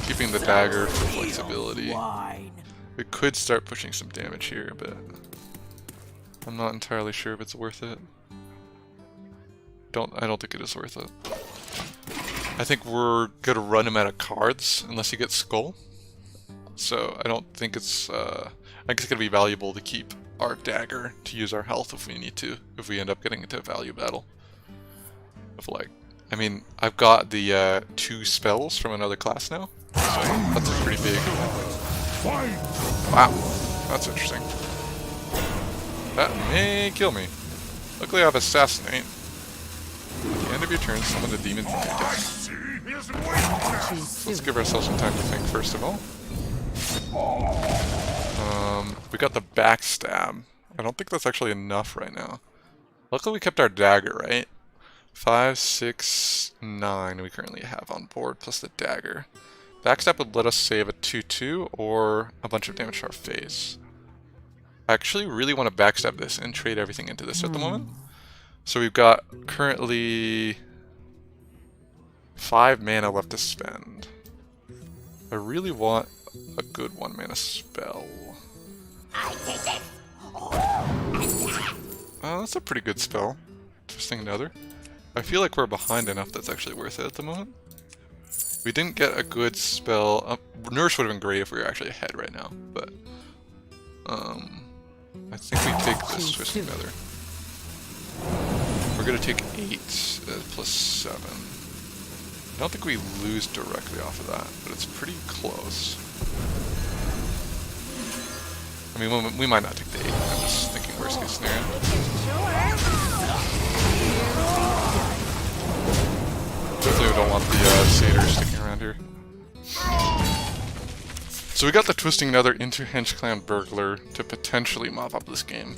keeping the dagger for flexibility. Swine. We could start pushing some damage here, but I'm not entirely sure if it's worth it. I don't think it is worth it. I think we're gonna run him out of cards unless he gets Skull. So I don't think it's I think it's gonna be valuable to keep our dagger to use our health if we need to, if we end up getting into a value battle. Of like, I mean, I've got the 2 spells from another class now, so that's pretty big. Wow, that's interesting. That may kill me. Luckily I have Assassinate. At the end of your turn, summon the demon from your deck. His weakness. Choose Let's two. give ourselves some time to think first of all. We got the backstab. I don't think that's actually enough right now. Luckily we kept our dagger, right? 5, 6, 9 we currently have on board, plus the dagger. Backstab would let us save a 2-2 or a bunch of damage to our face. I actually really want to backstab this and trade everything into this at the moment. So we've got currently 5 mana left to spend. I really want a good 1 mana spell. Oh, that's a pretty good spell. Twisting Another. I feel like we're behind enough that's actually worth it at the moment. We didn't get a good spell. Nourish would have been great if we were actually ahead right now, but I think we take this Twisting Another. We're gonna take 8 plus 7. I don't think we lose directly off of that, but it's pretty close. I mean, we might not take the 8. I'm just thinking worst case scenario. Definitely we don't want the Satyr sticking around here. So we got the Twisting Nether into Henge Clan Burglar to potentially mop up this game.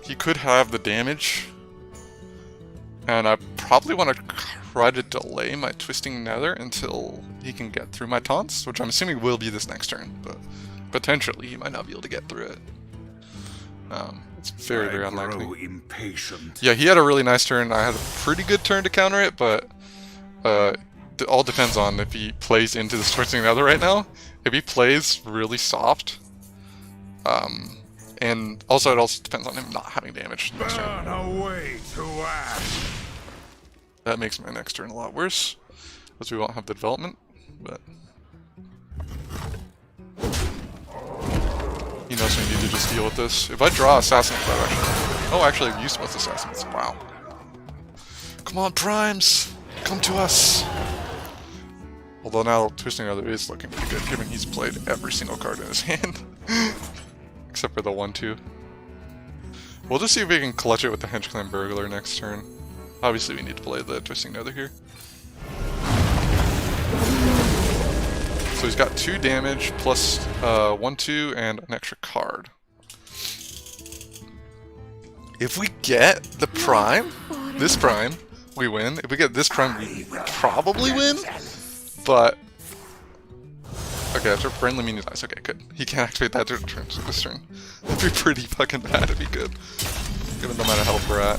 He could have the damage, and I probably want to try to delay my Twisting Nether until he can get through my taunts, which I'm assuming will be this next turn, but potentially he might not be able to get through it. It's very, very unlikely. Impatient. Yeah, he had a really nice turn. I had a pretty good turn to counter it, but it all depends on if he plays into the Twisting Nether right now. If he plays really soft, and also it also depends on him not having damage next turn. Burn away to ash. That makes my next turn a lot worse, as we won't have the development, but he knows we need to just deal with this. If I draw Assassinate, actually I've used both Assassinates. Wow. Come on, Primes! Come to us! Although now Twisting Nether is looking pretty good, given he's played every single card in his hand. Except for the 1-2. We'll just see if we can clutch it with the Henge Clan Burglar next turn. Obviously we need to play the Twisting Nether here. So he's got 2 damage, plus 1-2, and an extra card. If we get the Prime, this Prime, we win. If we get this Prime, we probably win. But okay, after friendly minion dies. Okay, good. He can't activate that this turn. That'd be pretty fucking bad if he could. Given the amount of health we're at.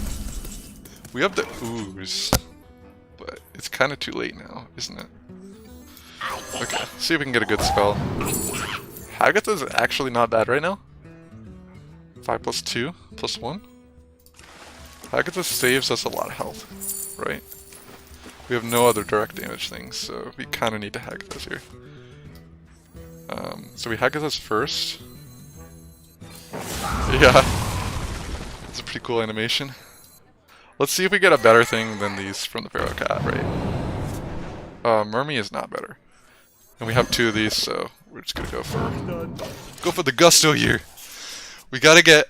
We have the Ooze, but it's kind of too late now, isn't it? Okay, see if we can get a good spell. Hagatha is actually not bad right now. 5 plus 2 plus 1. Hagatha saves us a lot of health, right? We have no other direct damage things, so we kind of need to Hagatha's here. So we Hagatha's first. Yeah. It's a pretty cool animation. Let's see if we get a better thing than these from the Pharaoh Cat, right? Mermy is not better. And we have 2 of these, so we're just gonna go for the Gusto here. We gotta get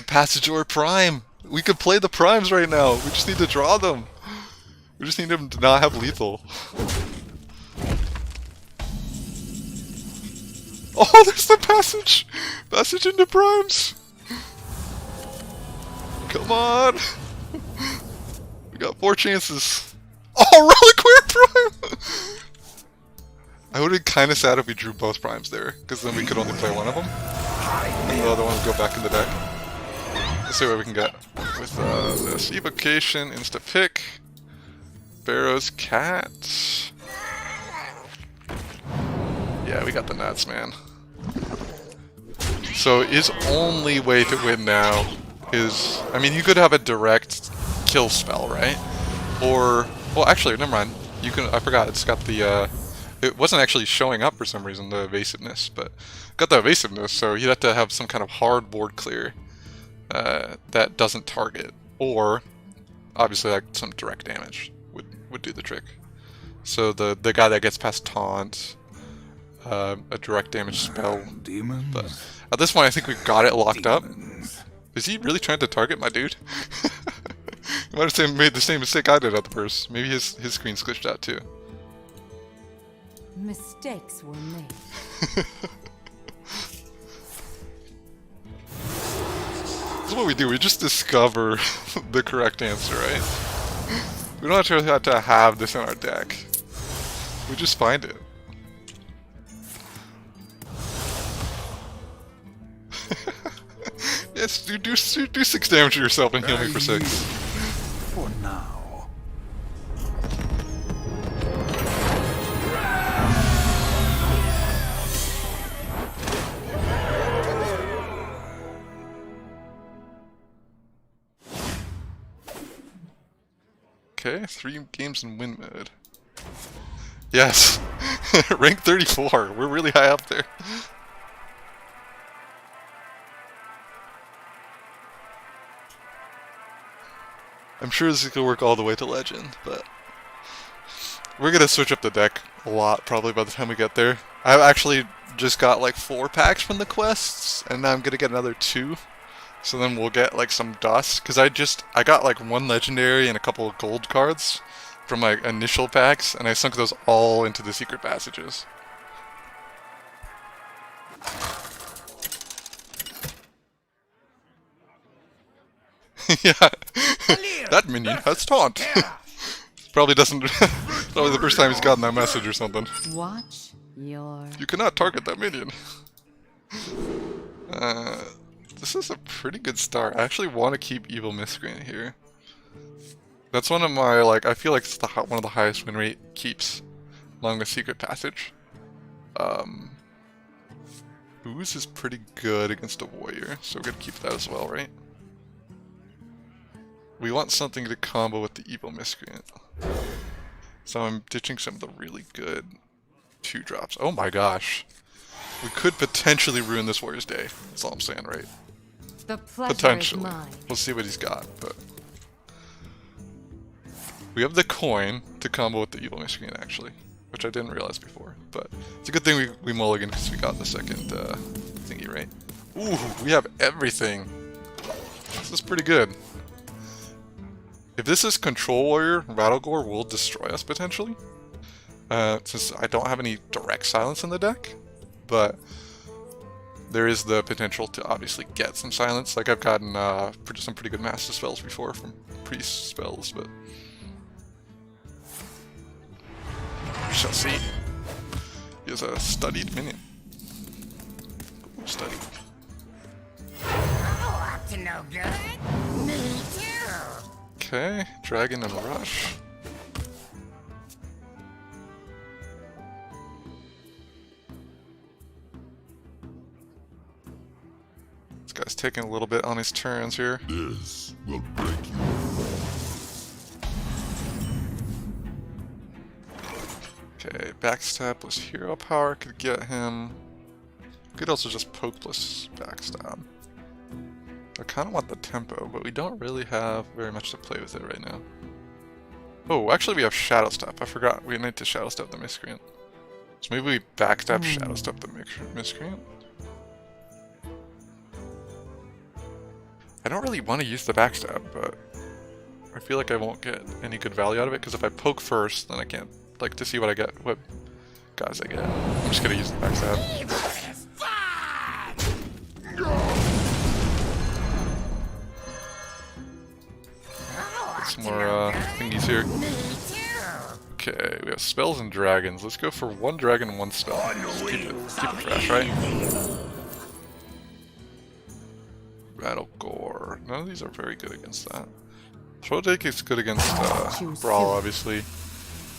Passage or Prime. We could play the Primes right now. We just need to draw them. We just need them to not have lethal. Oh, there's the Passage! Passage into Primes! Come on! We got 4 chances. Oh, Reliquary Prime! I would have been kind of sad if we drew both Primes there, because then we could only play one of them. And the other one would go back in the deck. Let's see what we can get with this. Evocation, Insta-Pick, Pharaoh's Cat. Yeah, we got the nuts, man. So his only way to win now is... I mean, you could have a direct kill spell, right? Or... Well, actually, never mind. You can... I forgot, it's got the... It wasn't actually showing up for some reason, the evasiveness, but... Got the evasiveness, so you'd have to have some kind of hard board clear that doesn't target. Or, obviously, like, some direct damage would do the trick. So the guy that gets past taunt... a direct damage spell. Demons. But at this point, I think we've got it locked up. Is he really trying to target my dude? He might have made the same mistake I did at the first. Maybe his screen's glitched out too. Mistakes were made. This is what we do. We just discover the correct answer, right? We don't actually have to have this in our deck. We just find it. Yes, do 6 damage to yourself and heal me for 6. For now. Okay, 3 games in win mode. Yes! Rank 34, we're really high up there. I'm sure this could work all the way to Legend, but... We're gonna switch up the deck a lot, probably, by the time we get there. I've actually just got, like, 4 packs from the quests, and now I'm gonna get another 2. So then we'll get, like, some dust, because I got, like, 1 Legendary and a couple of gold cards from my initial packs, and I sunk those all into the secret passages. Yeah, that minion has taunt. Probably doesn't. Probably the first time he's gotten that message or something. Watch your... You cannot target that minion. This is a pretty good start. I actually want to keep Evil Miscreant here. That's one of my, like, I feel like it's one of the highest win rate keeps, along with Secret Passage. Ooze is pretty good against a warrior, so we're gonna keep that as well, right? We want something to combo with the Evil Miscreant. So I'm ditching some of the really good 2-drops. Oh my gosh. We could potentially ruin this warrior's day. That's all I'm saying, right? The pleasure Potentially. is mine. We'll see what he's got, but... We have the coin to combo with the Evil Miscreant, actually. Which I didn't realize before. But it's a good thing we mulligan because we got the second thingy, right? Ooh, we have everything. This is pretty good. If this is Control Warrior, Rattlegore will destroy us, potentially. Since I don't have any direct silence in the deck. But there is the potential to obviously get some silence. Like I've gotten some pretty good Master spells before from Priest spells, but... We shall see. He has a studied minion. Ooh, studied. Oh, up to no good. Me too. Okay, Dragon and Rush. This guy's taking a little bit on his turns here. This will break you. Okay, backstab plus hero power could get him. Could also just poke plus backstab. I kind of want the tempo, but we don't really have very much to play with it right now. Oh, actually we have Shadow Step. I forgot. We need to Shadow Step the Miscreant. So maybe we backstab Shadow Step the Miscreant? I don't really want to use the backstab, but I feel like I won't get any good value out of it, because if I poke first, then I can't, like, to see what I get, what guys I get. I'm just gonna use the backstab. Some more thingies here. Okay, we have spells and dragons. Let's go for 1 dragon and 1 spell. Just keep it fresh, right? Rattlegore. None of these are very good against that. Throwdrake is good against Brawl, obviously.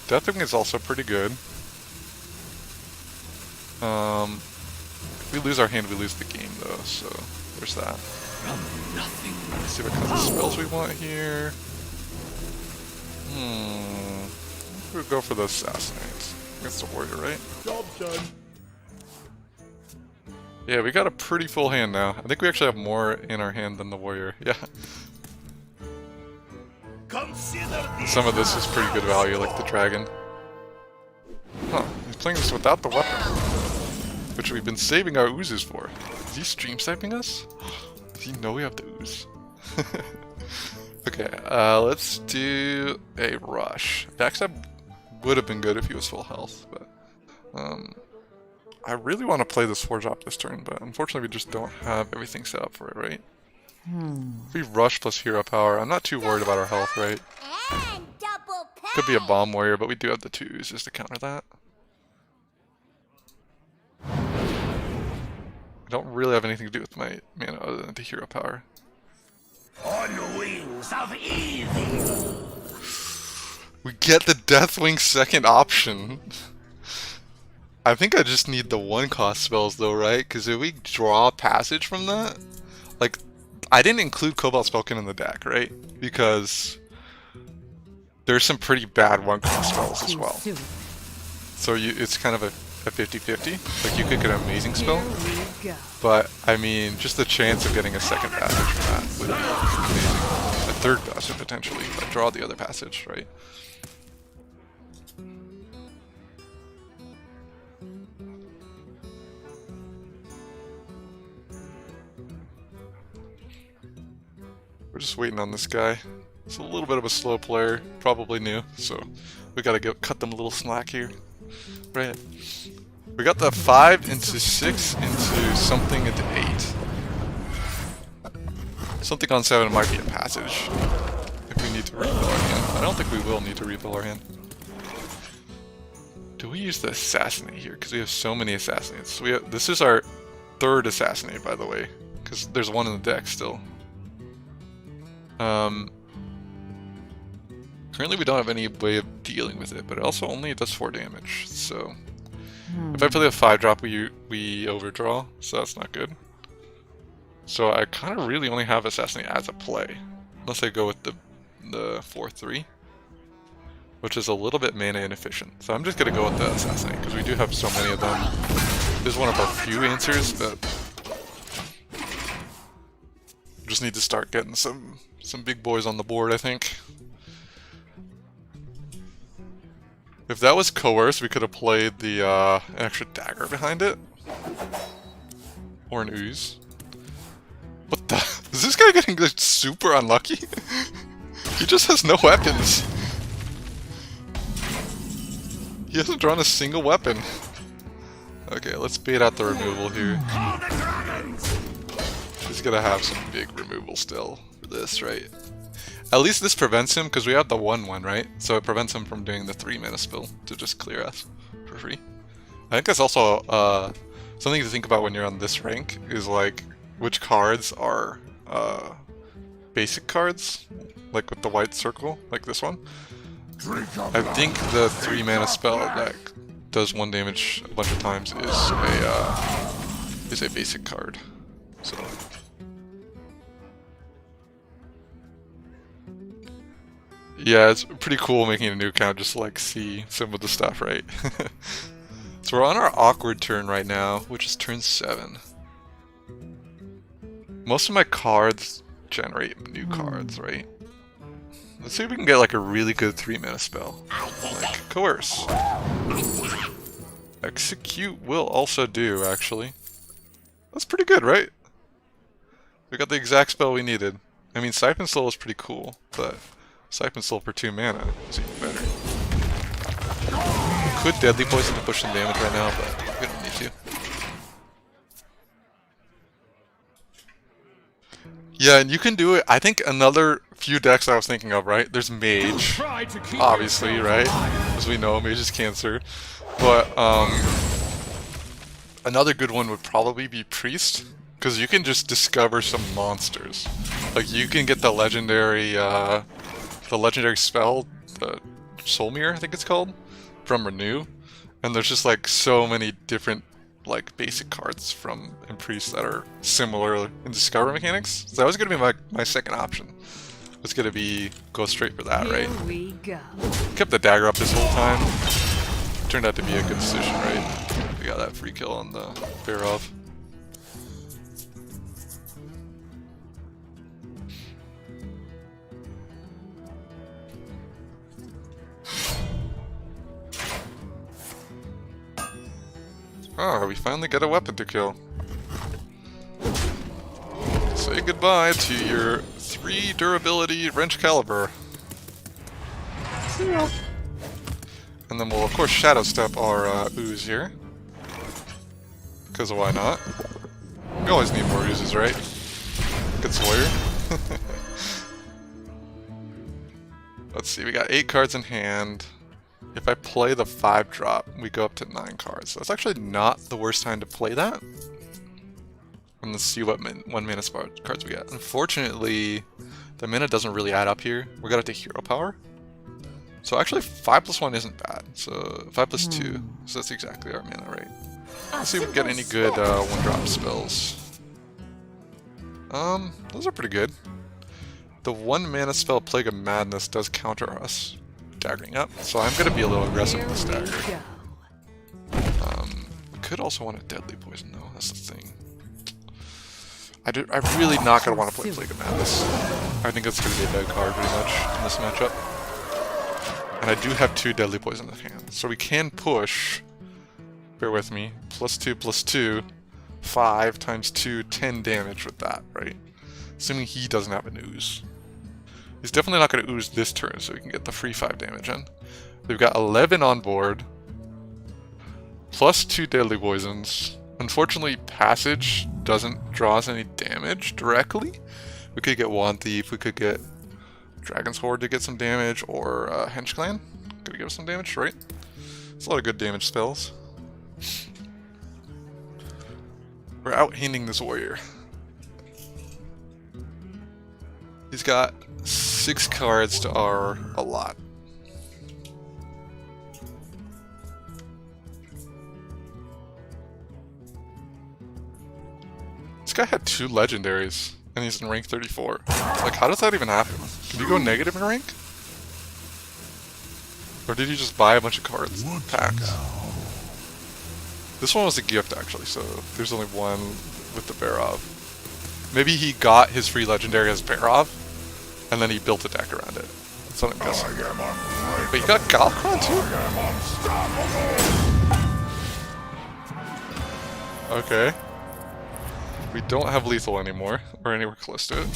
Deathwing is also pretty good. If we lose our hand, we lose the game though, so there's that. Let's see what kinds of spells we want here. We'll go for the Assassinate. Against the Warrior, right? Job done. Yeah, we got a pretty full hand now. I think we actually have more in our hand than the Warrior. Yeah. Some of this is pretty good value, like the Dragon. Huh, he's playing this without the weapon. Which we've been saving our oozes for. Is he stream sniping us? Does he know we have the ooze? Okay, let's do a rush. Backstab would have been good if he was full health, but I really want to play this 4-drop this turn, but unfortunately we just don't have everything set up for it, right? If we rush plus hero power, I'm not too worried about our health, right? And double pay. Could be a bomb warrior, but we do have the 2s just to counter that. I don't really have anything to do with my mana other than the hero power. On the wings of evil. We get the Deathwing second option. I think I just need the 1-cost spells though, right? Because if we draw passage from that, like, I didn't include Cobalt Spellkin in the deck, right? Because there's some pretty bad 1-cost spells as well. So it's kind of a 50-50. Like, you could get an amazing spell, but I mean, just the chance of getting a second passage from that would be amazing. A third passage potentially, but draw the other passage, right? We're just waiting on this guy. He's a little bit of a slow player, probably new, so we gotta cut them a little slack here. Right. We got the 5 into 6 into something into 8. Something on 7 might be a passage if we need to refill our hand. I don't think we will need to refill our hand. Do we use the Assassinate here? Because we have so many Assassinates. This is our 3rd Assassinate, by the way, because there's one in the deck still. Currently we don't have any way of dealing with it, but it also only does 4 damage, so... If I play a 5-drop, we overdraw, so that's not good. So I kind of really only have Assassinate as a play, unless I go with the 4-3, which is a little bit mana inefficient. So I'm just going to go with the Assassinate, because we do have so many of them. This is one of our few answers, but... just need to start getting some big boys on the board, I think. If that was Coerce, we could have played the an extra dagger behind it. Or an ooze. What the? Is this guy getting like, super unlucky? He just has no weapons. He hasn't drawn a single weapon. Okay, let's bait out the removal here. He's gonna have some big removal still for this, right? At least this prevents him, because we have the 1-1, right? So it prevents him from doing the 3-mana spill to just clear us for free. I think that's also something to think about when you're on this rank, is like, which cards are basic cards, like with the white circle, like this one. I think the 3-mana spell that does 1 damage a bunch of times is a basic card. So... yeah, it's pretty cool making a new account just to like see some of the stuff, right? So we're on our awkward turn right now, which is turn 7. Most of my cards generate new cards, right? Let's see if we can get like a really good 3-mana spell. Like Coerce. Execute will also do, actually. That's pretty good, right? We got the exact spell we needed. I mean, Siphon Soul is pretty cool, but Siphon Soul for 2 mana is even better. We could Deadly Poison to push some damage right now, but we don't need to. Yeah, and you can do it. I think another few decks I was thinking of, right? There's Mage, obviously, right? As we know, Mage is cancer. But another good one would probably be Priest, because you can just discover some monsters. Like you can get the legendary spell, the Soul Mirror, I think it's called, from Renew, and there's just like so many different like basic cards from Impriest that are similar in Discover mechanics. So that was gonna be my second option. Was gonna be go straight for that, right? Here we go. Kept the dagger up this whole time. Turned out to be a good decision, right? We got that free kill on the Barov. Oh, we finally get a weapon to kill. Say goodbye to your 3 durability wrench caliber. And then we'll of course shadow step our ooze here. Because why not? We always need more oozes, right? Good Sawyer. Let's see, we got 8 cards in hand. If I play the 5-drop, we go up to 9 cards. So that's actually not the worst time to play that. And let's see what 1 mana spot cards we get. Unfortunately, the mana doesn't really add up here. We're gonna take hero power. So actually 5+1 isn't bad. So 5+2. So that's exactly our mana, right? Let's see if we can get any good 1-drop spells. Those are pretty good. The 1 mana spell Plague of Madness does counter us daggering up, so I'm gonna be a little aggressive with this dagger. Could also want a deadly poison though, that's the thing. I'm really not gonna want to play Plague of Madness. I think it's gonna be a dead card pretty much in this matchup. And I do have 2 deadly poison in hand, so we can push, bear with me, +2/+2, 5 times 2, 10 damage with that, right? Assuming he doesn't have an ooze. He's definitely not going to ooze this turn, so we can get the free 5 damage in. We've got 11 on board, plus 2 deadly poisons. Unfortunately, Passage doesn't draw us any damage directly. We could get Wand Thief, we could get Dragon's Horde to get some damage, or Hench Clan. Could give us some damage, right? It's a lot of good damage spells. We're out-handing this warrior. He's got 6 cards to our a lot. This guy had 2 legendaries, and he's in rank 34. Like, how does that even happen? Can you go negative in rank? Or did he just buy a bunch of cards? Packs? This one was a gift, actually, so there's only one with the Barov. Maybe he got his free legendary as Barov, and then he built a deck around it. That's what I'm guessing. But he got Galakron too? Okay. We don't have lethal anymore, or anywhere close to it.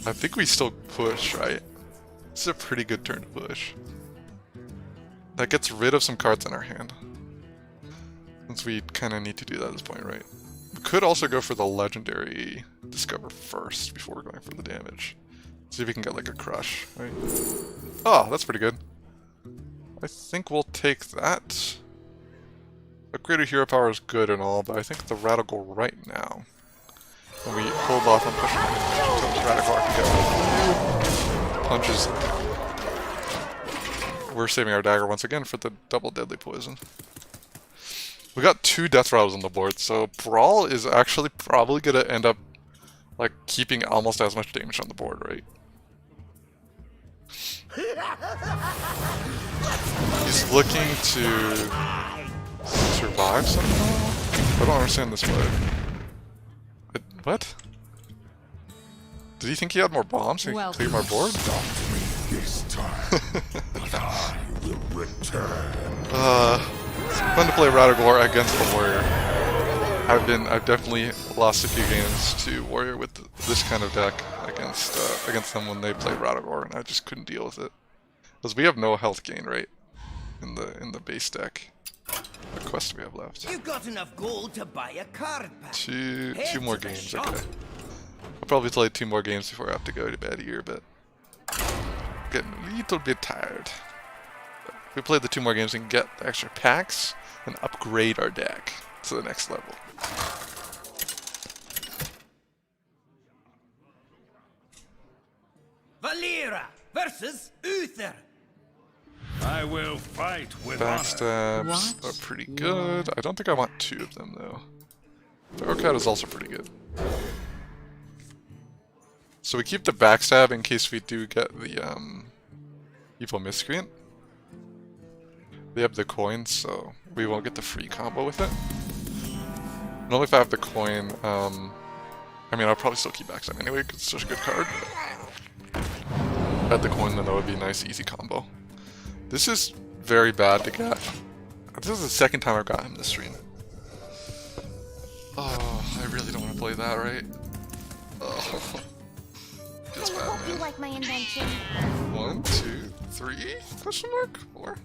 I think we still push, right? This is a pretty good turn to push. That gets rid of some cards in our hand. Since we kind of need to do that at this point, right? We could also go for the legendary Discover first before going for the damage. See if we can get like a crush, right? Oh, that's pretty good. I think we'll take that. Upgraded hero power is good and all, but I think the Radical right now. And we hold off on pushing until the Radical can get punches. We're saving our dagger once again for the double deadly poison. We got 2 death rattles on the board, so Brawl is actually probably gonna end up like keeping almost as much damage on the board, right? He's looking to survive somehow? I don't understand this play. What? Did he think he had more bombs so he could clear our board? This time, but I will return. It's fun to play Radagor against the Warrior. I've definitely lost a few games to Warrior with this kind of deck against them when they play Radagor, and I just couldn't deal with it. Because we have no health gain, right? In the base deck. What quest do we have left? You got enough gold to buy a card pack. Two more to the games, shop. okay. I'll probably play 2 more games before I have to go to bed here, but getting a little bit tired. If we play the 2 more games, we can get the extra packs and upgrade our deck to the next level. Valera versus Uther. I will fight with honor. Backstabs are pretty good. I don't think I want 2 of them though. The Orcat is also pretty good. So we keep the backstab in case we do get the evil miscreant. They have the coin, so we won't get the free combo with it. And only if I have the coin. I mean, I'll probably still keep backstab anyway because it's such a good card. But if I had the coin, then that would be a nice, easy combo. This is very bad to get. This is the second time I've got him this stream. Oh, I really don't want to play that, right? Oh. Feels I bad, hope you man. like my invention. 1, 2, 3? Question mark? 4?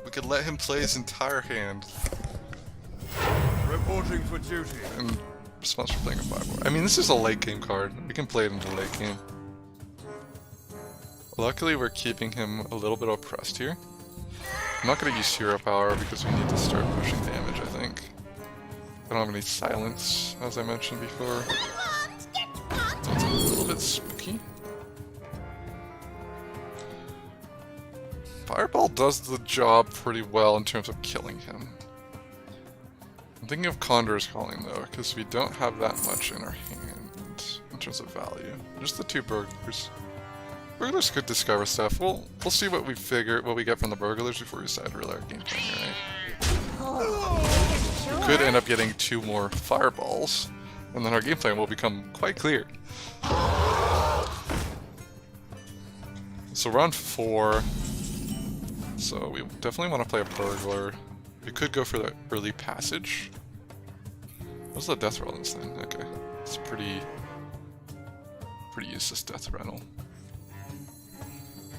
We could let him play his entire hand. Reporting for duty. And response for playing a 5-4. I mean, this is a late game card. We can play it into late game. Luckily, we're keeping him a little bit oppressed here. I'm not going to use hero power because we need to start pushing damage, I think. I don't have any silence, as I mentioned before. So it's a little bit spooky. Fireball does the job pretty well in terms of killing him. I'm thinking of Condor's Calling though, because we don't have that much in our hand in terms of value. Just the 2 burglars. Burglars could discover stuff. We'll see what we get from the burglars before we decide really our game plan here, right? We could end up getting 2 more fireballs, and then our game plan will become quite clear. So round 4. So we definitely want to play a burglar. We could go for the early passage. What's the death roll in this thing? Okay, it's pretty useless death rental.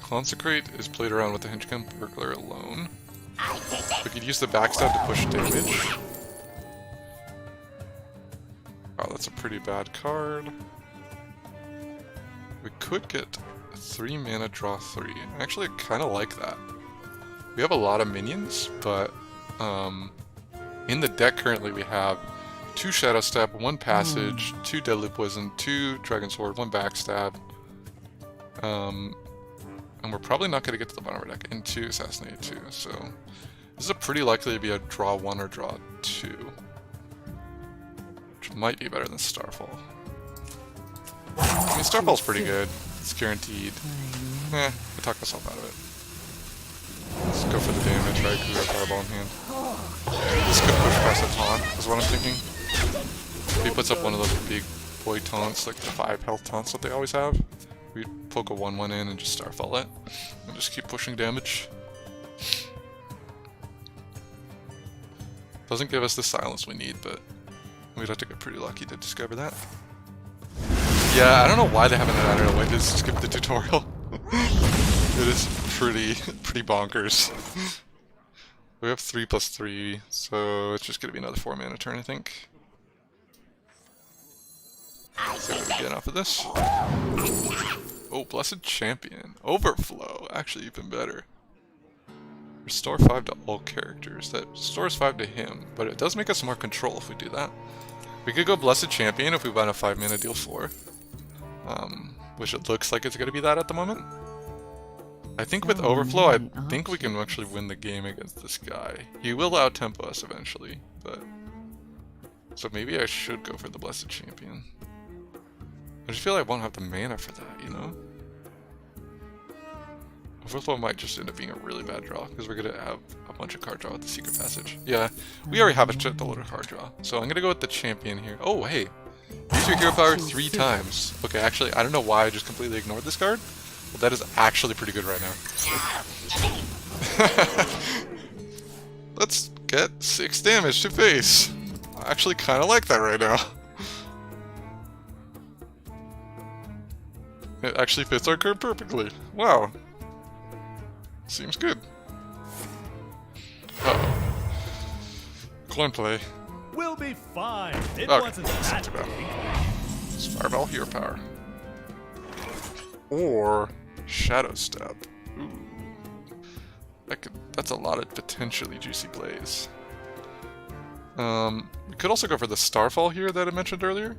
Consecrate is played around with the Henchcom burglar alone. We could use the backstab to push damage. Wow, that's a pretty bad card. We could get 3 mana, draw 3. Actually, I kind of like that. We have a lot of minions, but in the deck currently we have 2 Shadow Step, 1 Passage, 2 Deadly Poison, 2 Dragon Sword, 1 Backstab. And we're probably not going to get to the bottom of our deck, and 2 Assassinate 2, so this is pretty likely to be a draw 1 or draw 2. Which might be better than Starfall. I mean, Starfall's pretty good. It's guaranteed. I talked myself out of it. Let's go for the damage, right? Because we have Fireball in hand. This could push past a taunt, is what I'm thinking. If he puts up one of those big boy taunts, like the 5 health taunts that they always have, we poke a 1/1 in and just Starfall it. And just keep pushing damage. Doesn't give us the silence we need, but we'd have to get pretty lucky to discover that. Yeah, I don't know why they haven't added a way to skip the tutorial. It is pretty bonkers. We have 3+3, so it's just gonna be another 4 mana turn, I think. Let's see what we get off of this. Oh, Blessed Champion. Overflow, actually even better. Restore 5 to all characters. That restores 5 to him, but it does make us more control if we do that. We could go Blessed Champion if we buy a 5 mana deal 4. Which it looks like it's going to be that at the moment. I think with Overflow, I think we can actually win the game against this guy. He will out-tempo us eventually, but... So maybe I should go for the Blessed Champion. I just feel like I won't have the mana for that, you know? Overflow might just end up being a really bad draw, because we're going to have a bunch of card draw with the Secret Passage. Yeah, we already have a shit load of card draw, so I'm going to go with the Champion here. Oh, hey! Use your hero power 3 times. Okay, actually, I don't know why I just completely ignored this card, but that is actually pretty good right now. Let's get 6 damage to face. I actually kind of like that right now. It actually fits our card perfectly. Wow. Seems good. Uh-oh. Coin play. We'll be fine. It Okay, wasn't that's not that too bad. big. It's Fireball Hero Power. Or Shadow Step. Ooh. That's a lot of potentially juicy plays. We could also go for the Starfall here that I mentioned earlier.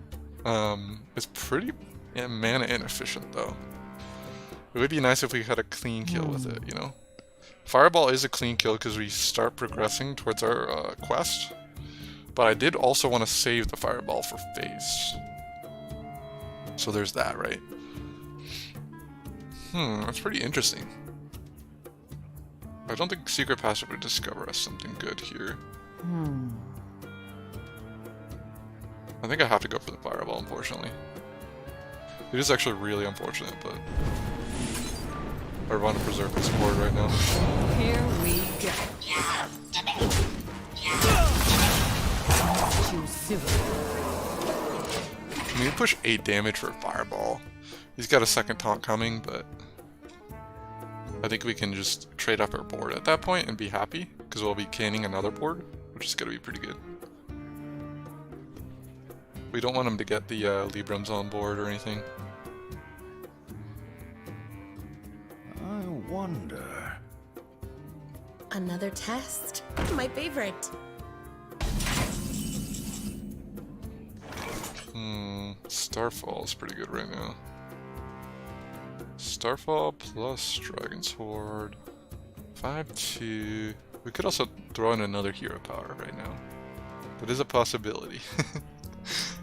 It's pretty mana inefficient though. It would be nice if we had a clean kill with it, you know? Fireball is a clean kill because we start progressing towards our quest. But I did also want to save the Fireball for phase. So there's that, right? That's pretty interesting. I don't think Secret Passage would discover us something good here. I think I have to go for the Fireball, unfortunately. It is actually really unfortunate, but I want to preserve this board right now. Here we go. Too soon. I mean, we push 8 damage for a Fireball. He's got a second taunt coming, but I think we can just trade up our board at that point and be happy, because we'll be canning another board, which is going to be pretty good. We don't want him to get the Librams on board or anything. I wonder. Another test. My favorite. Starfall is pretty good right now. Starfall plus Dragon's Horde. 5-2. We could also throw in another hero power right now. That is a possibility.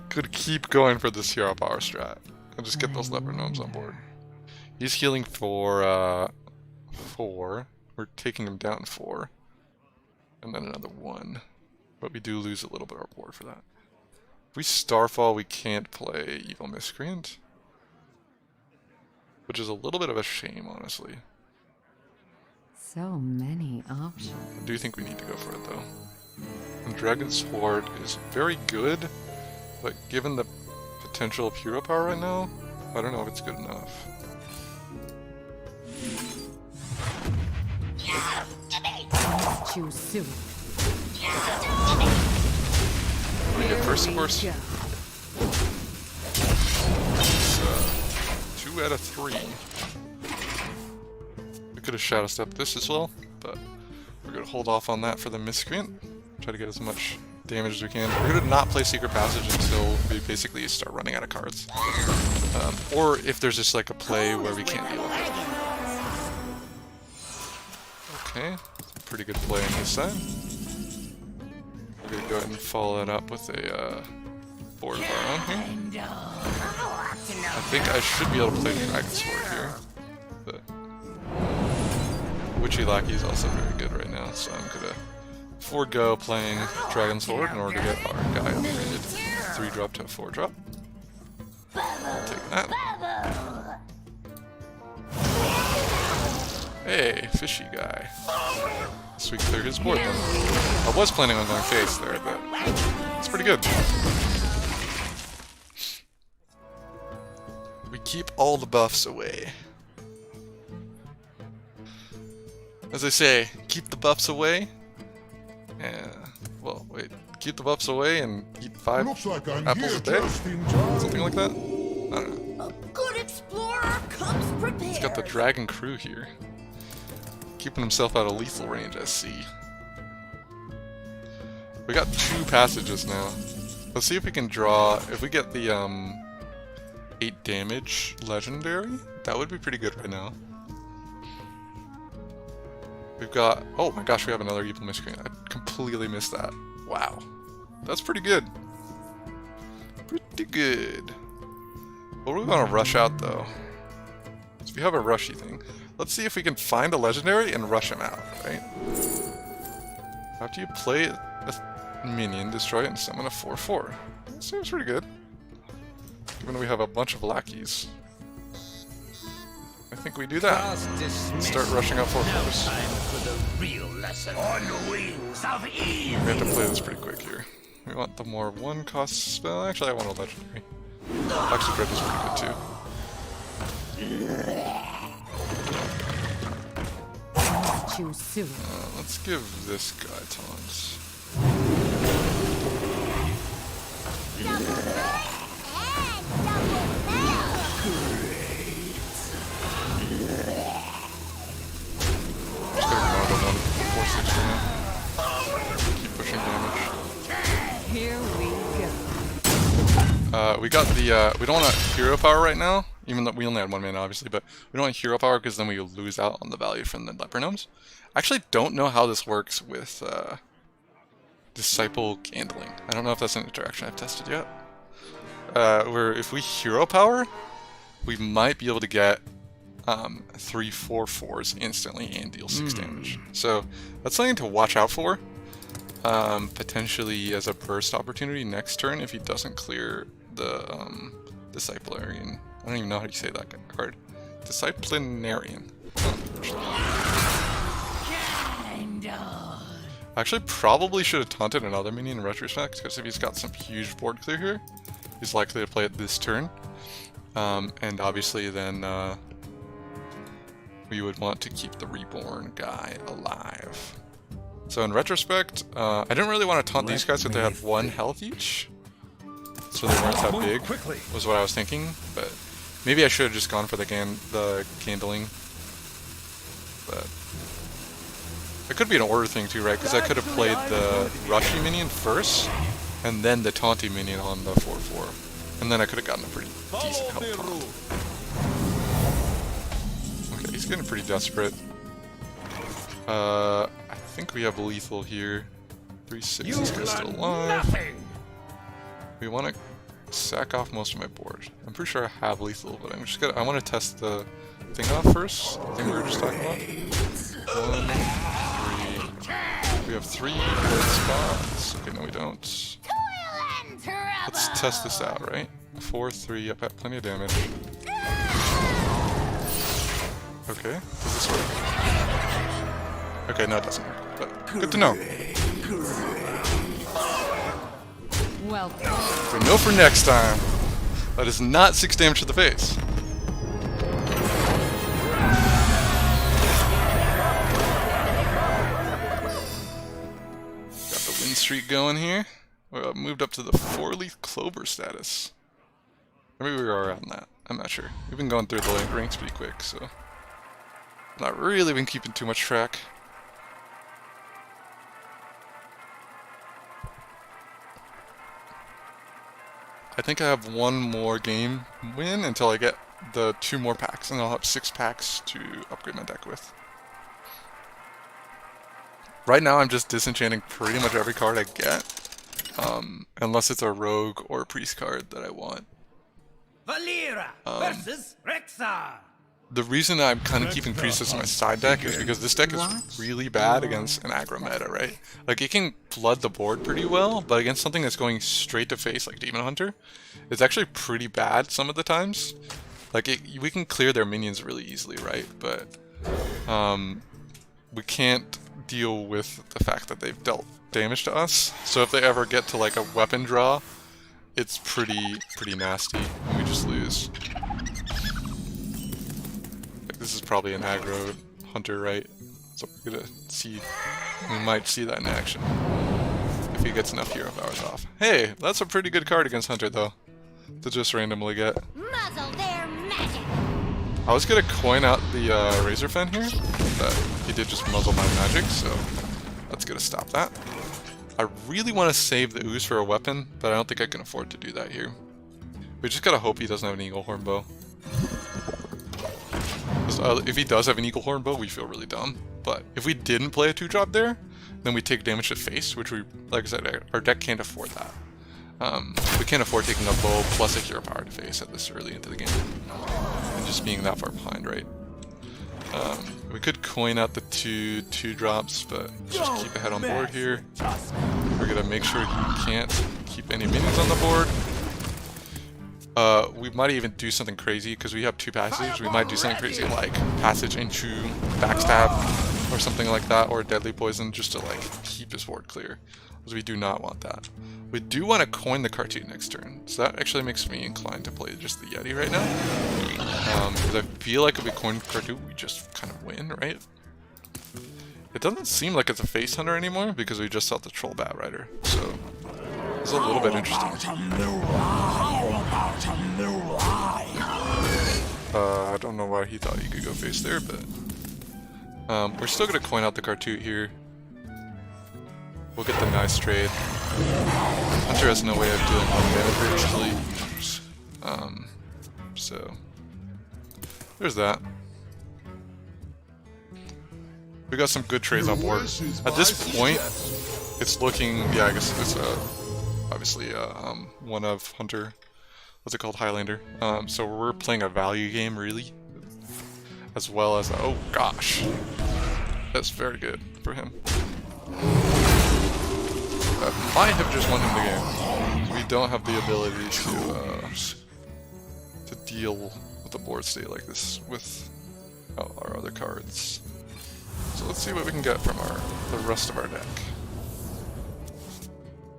Could keep going for this hero power strat and just get those leopard gnomes on board. He's healing for 4. We're taking him down 4. And then another 1. But we do lose a little bit of our board for that. If we Starfall, we can't play Evil Miscreant. Which is a little bit of a shame, honestly. So many options. I do think we need to go for it, though. And Dragon's Horde is very good, but given the potential of hero power right now, I don't know if it's good enough. Too soon. We get first, of course. Go. It's 2 out of 3. We could have shadow stepped this as well, but we're going to hold off on that for the Miscreant. Try to get as much damage as we can. We're going to not play Secret Passage until we basically start running out of cards. Or if there's just like a play where we can't deal with it. Okay, pretty good play on this side. We're going to go ahead and follow that up with a board of our own here. I think I should be able to play Dragon's Sword here, but Witchy Lackey is also very good right now, so I'm going to forego playing Dragon's Sword in order to get our guy upgraded 3-drop to a 4-drop. I'll take that. Hey, fishy guy. So we clear his board then. I was planning on going face there, but it's pretty good. We keep all the buffs away. As I say, keep the buffs away. Yeah. Well, wait. Keep the buffs away and eat 5 apples a day? Something like that? I don't know. A good explorer comes prepared. He's got the Dragon Crew here. Keeping himself out of lethal range, I see. We got 2 passages now. Let's see if we can draw. If we get the 8 damage legendary, that would be pretty good right now. We've got, oh my gosh, we have another Evil Miscreant. I completely missed that. Wow. That's pretty good. Pretty good. What do we want to rush out though? So we have a rushy thing. Let's see if we can find a legendary and rush him out, right? After you play a minion, destroy it and summon a 4/4. That seems pretty good. Given we have a bunch of lackeys. I think we do that. Start rushing out 4/4s. For the real lesson. On the wings of evil. We have to play this pretty quick here. We want the more 1 cost spell. Actually, I want a legendary. Actually, Dread is pretty good too. Too soon. Let's give this guy taunts. Double good and double bell. Let's get another 1/4/6 for now. Keep pushing damage. Here we go. We got the, we don't want hero power right now. even though we only had 1 mana obviously, but we don't want hero power because then we lose out on the value from the leper gnomes. I actually don't know how this works with Disciple Candling. I don't know if that's an interaction I've tested yet. Where if we hero power, we might be able to get 3/4/4s instantly and deal 6 damage. So that's something to watch out for. Potentially as a burst opportunity next turn if he doesn't clear the Disciplinarian. I don't even know how you say that card. Disciplinarian. I actually probably should have taunted another minion in retrospect, because if he's got some huge board clear here, he's likely to play it this turn. And obviously then we would want to keep the Reborn guy alive. So in retrospect, I didn't really want to taunt these guys if they had 1 health each. So they weren't that big, was what I was thinking. But maybe I should have just gone for the Candling. But it could be an order thing too, right? Because I could have played the Rushy minion first, and then the Taunty minion on the 4/4. And then I could have gotten a pretty decent health taunt. Okay, he's getting pretty desperate. I think we have lethal here. 3/6, this guy's still alive. We want to sack off most of my board. I'm pretty sure I have lethal, but I'm just gonna. I want to test the thing off first. The thing we were just talking about. 1, 3. We have 3 red spots. Okay, no, we don't. Let's test this out, right? 4, 3. Yep, have plenty of damage. Okay, does this work? Okay, no, it doesn't work, but good to know. Well, We know for next time. That is not 6 damage to the face. Got the win streak going here. We moved up to the 4-leaf clover status. Maybe we were around that. I'm not sure. We've been going through the ranks pretty quick, so not really been keeping too much track. I think I have 1 more game win until I get the 2 more packs, and I'll have 6 packs to upgrade my deck with. Right now I'm just disenchanting pretty much every card I get, unless it's a rogue or a priest card that I want. Valera versus Rexxar. The reason I'm kind of keeping Priestess in my side deck is because this deck is really bad against an aggro meta, right? Like, it can flood the board pretty well, but against something that's going straight to face, like Demon Hunter, it's actually pretty bad some of the times. Like, we can clear their minions really easily, right? But we can't deal with the fact that they've dealt damage to us. So if they ever get to, like, a weapon draw, it's pretty nasty, and we just lose. This is probably an aggro hunter, right? So we're gonna see. We might see that in action if he gets enough hero powers off. Hey, that's a pretty good card against Hunter, though, to just randomly get. Muzzle their magic. I was gonna coin out the Razor Fen here, but he did just muzzle my magic, so that's gonna stop that. I really want to save the Ooze for a weapon, but I don't think I can afford to do that here. We just gotta hope he doesn't have an Eagle Horn Bow. If he does have an Eagle Horn Bow, we feel really dumb. But if we didn't play a 2-drop there, then we take damage to face, which we, like I said, our deck can't afford that. We can't afford taking a bow plus a hero power to face at this early into the game. And just being that far behind, right? We could coin out the 2 drops, but just keep ahead on board here. We're gonna make sure he can't keep any minions on the board. We might even do something crazy because we have 2 passages. We might do something crazy like passage into backstab or something like that, or deadly poison, just to like keep his board clear, because we do not want that. We do want to coin the cartoon next turn, so that actually makes me inclined to play just the Yeti right now, because I feel like if we coin cartoon, we just kind of win, right? It doesn't seem like it's a face hunter anymore because we just saw the Troll Bat Rider, so it's a little bit interesting. I don't know why he thought he could go face there, but we're still gonna coin out the Cartoot here. We'll get the nice trade. Hunter has no way of dealing 1 mana very easily, so there's that. We got some good trades on board. At this point, it's looking, yeah, I guess it's obviously one of Hunter, what's it called, Highlander. So we're playing a value game, really, as well as, oh gosh, that's very good for him. That might have just won him the game. We don't have the ability to deal with the board state like this with our other cards. So let's see what we can get from the rest of our deck.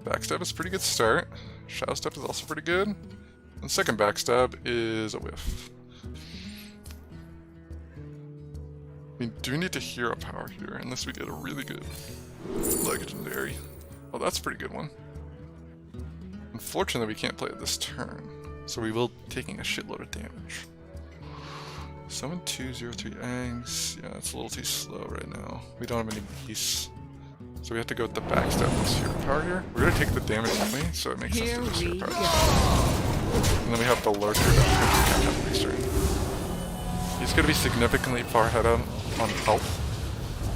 Backstab is a pretty good start. Shadow Step is also pretty good. And second backstab is a whiff. We do need to hero power here, unless we get a really good legendary. Oh, that's a pretty good one. Unfortunately, we can't play it this turn, so we will be taking a shitload of damage. Summon 2/0/3 eggs. Yeah, it's a little too slow right now. We don't have any beasts. So we have to go with the backstab plus hero power here. We're gonna take the damage anyway, so it makes sense to just hero power. And then we have the lurker that we can't have next turn. He's gonna be significantly far ahead on health.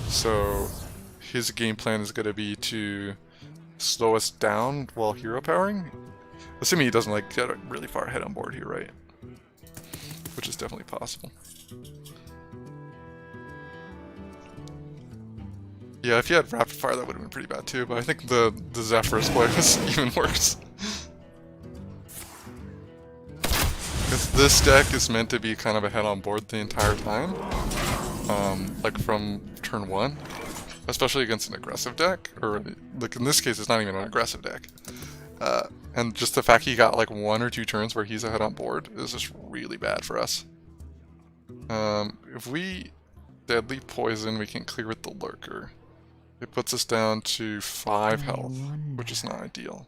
So his game plan is gonna be to slow us down while hero powering. Assuming he doesn't like get really far ahead on board here, right? Which is definitely possible. Yeah, if you had rapid fire, that would have been pretty bad too. But I think the Zephyrus play was even worse. Because this deck is meant to be kind of ahead on board the entire time, like from turn 1, especially against an aggressive deck, or like in this case, it's not even an aggressive deck. And just the fact he got like 1 or 2 turns where he's ahead on board is just really bad for us. If we deadly poison, we can clear with the lurker. It puts us down to 5 health, which is not ideal.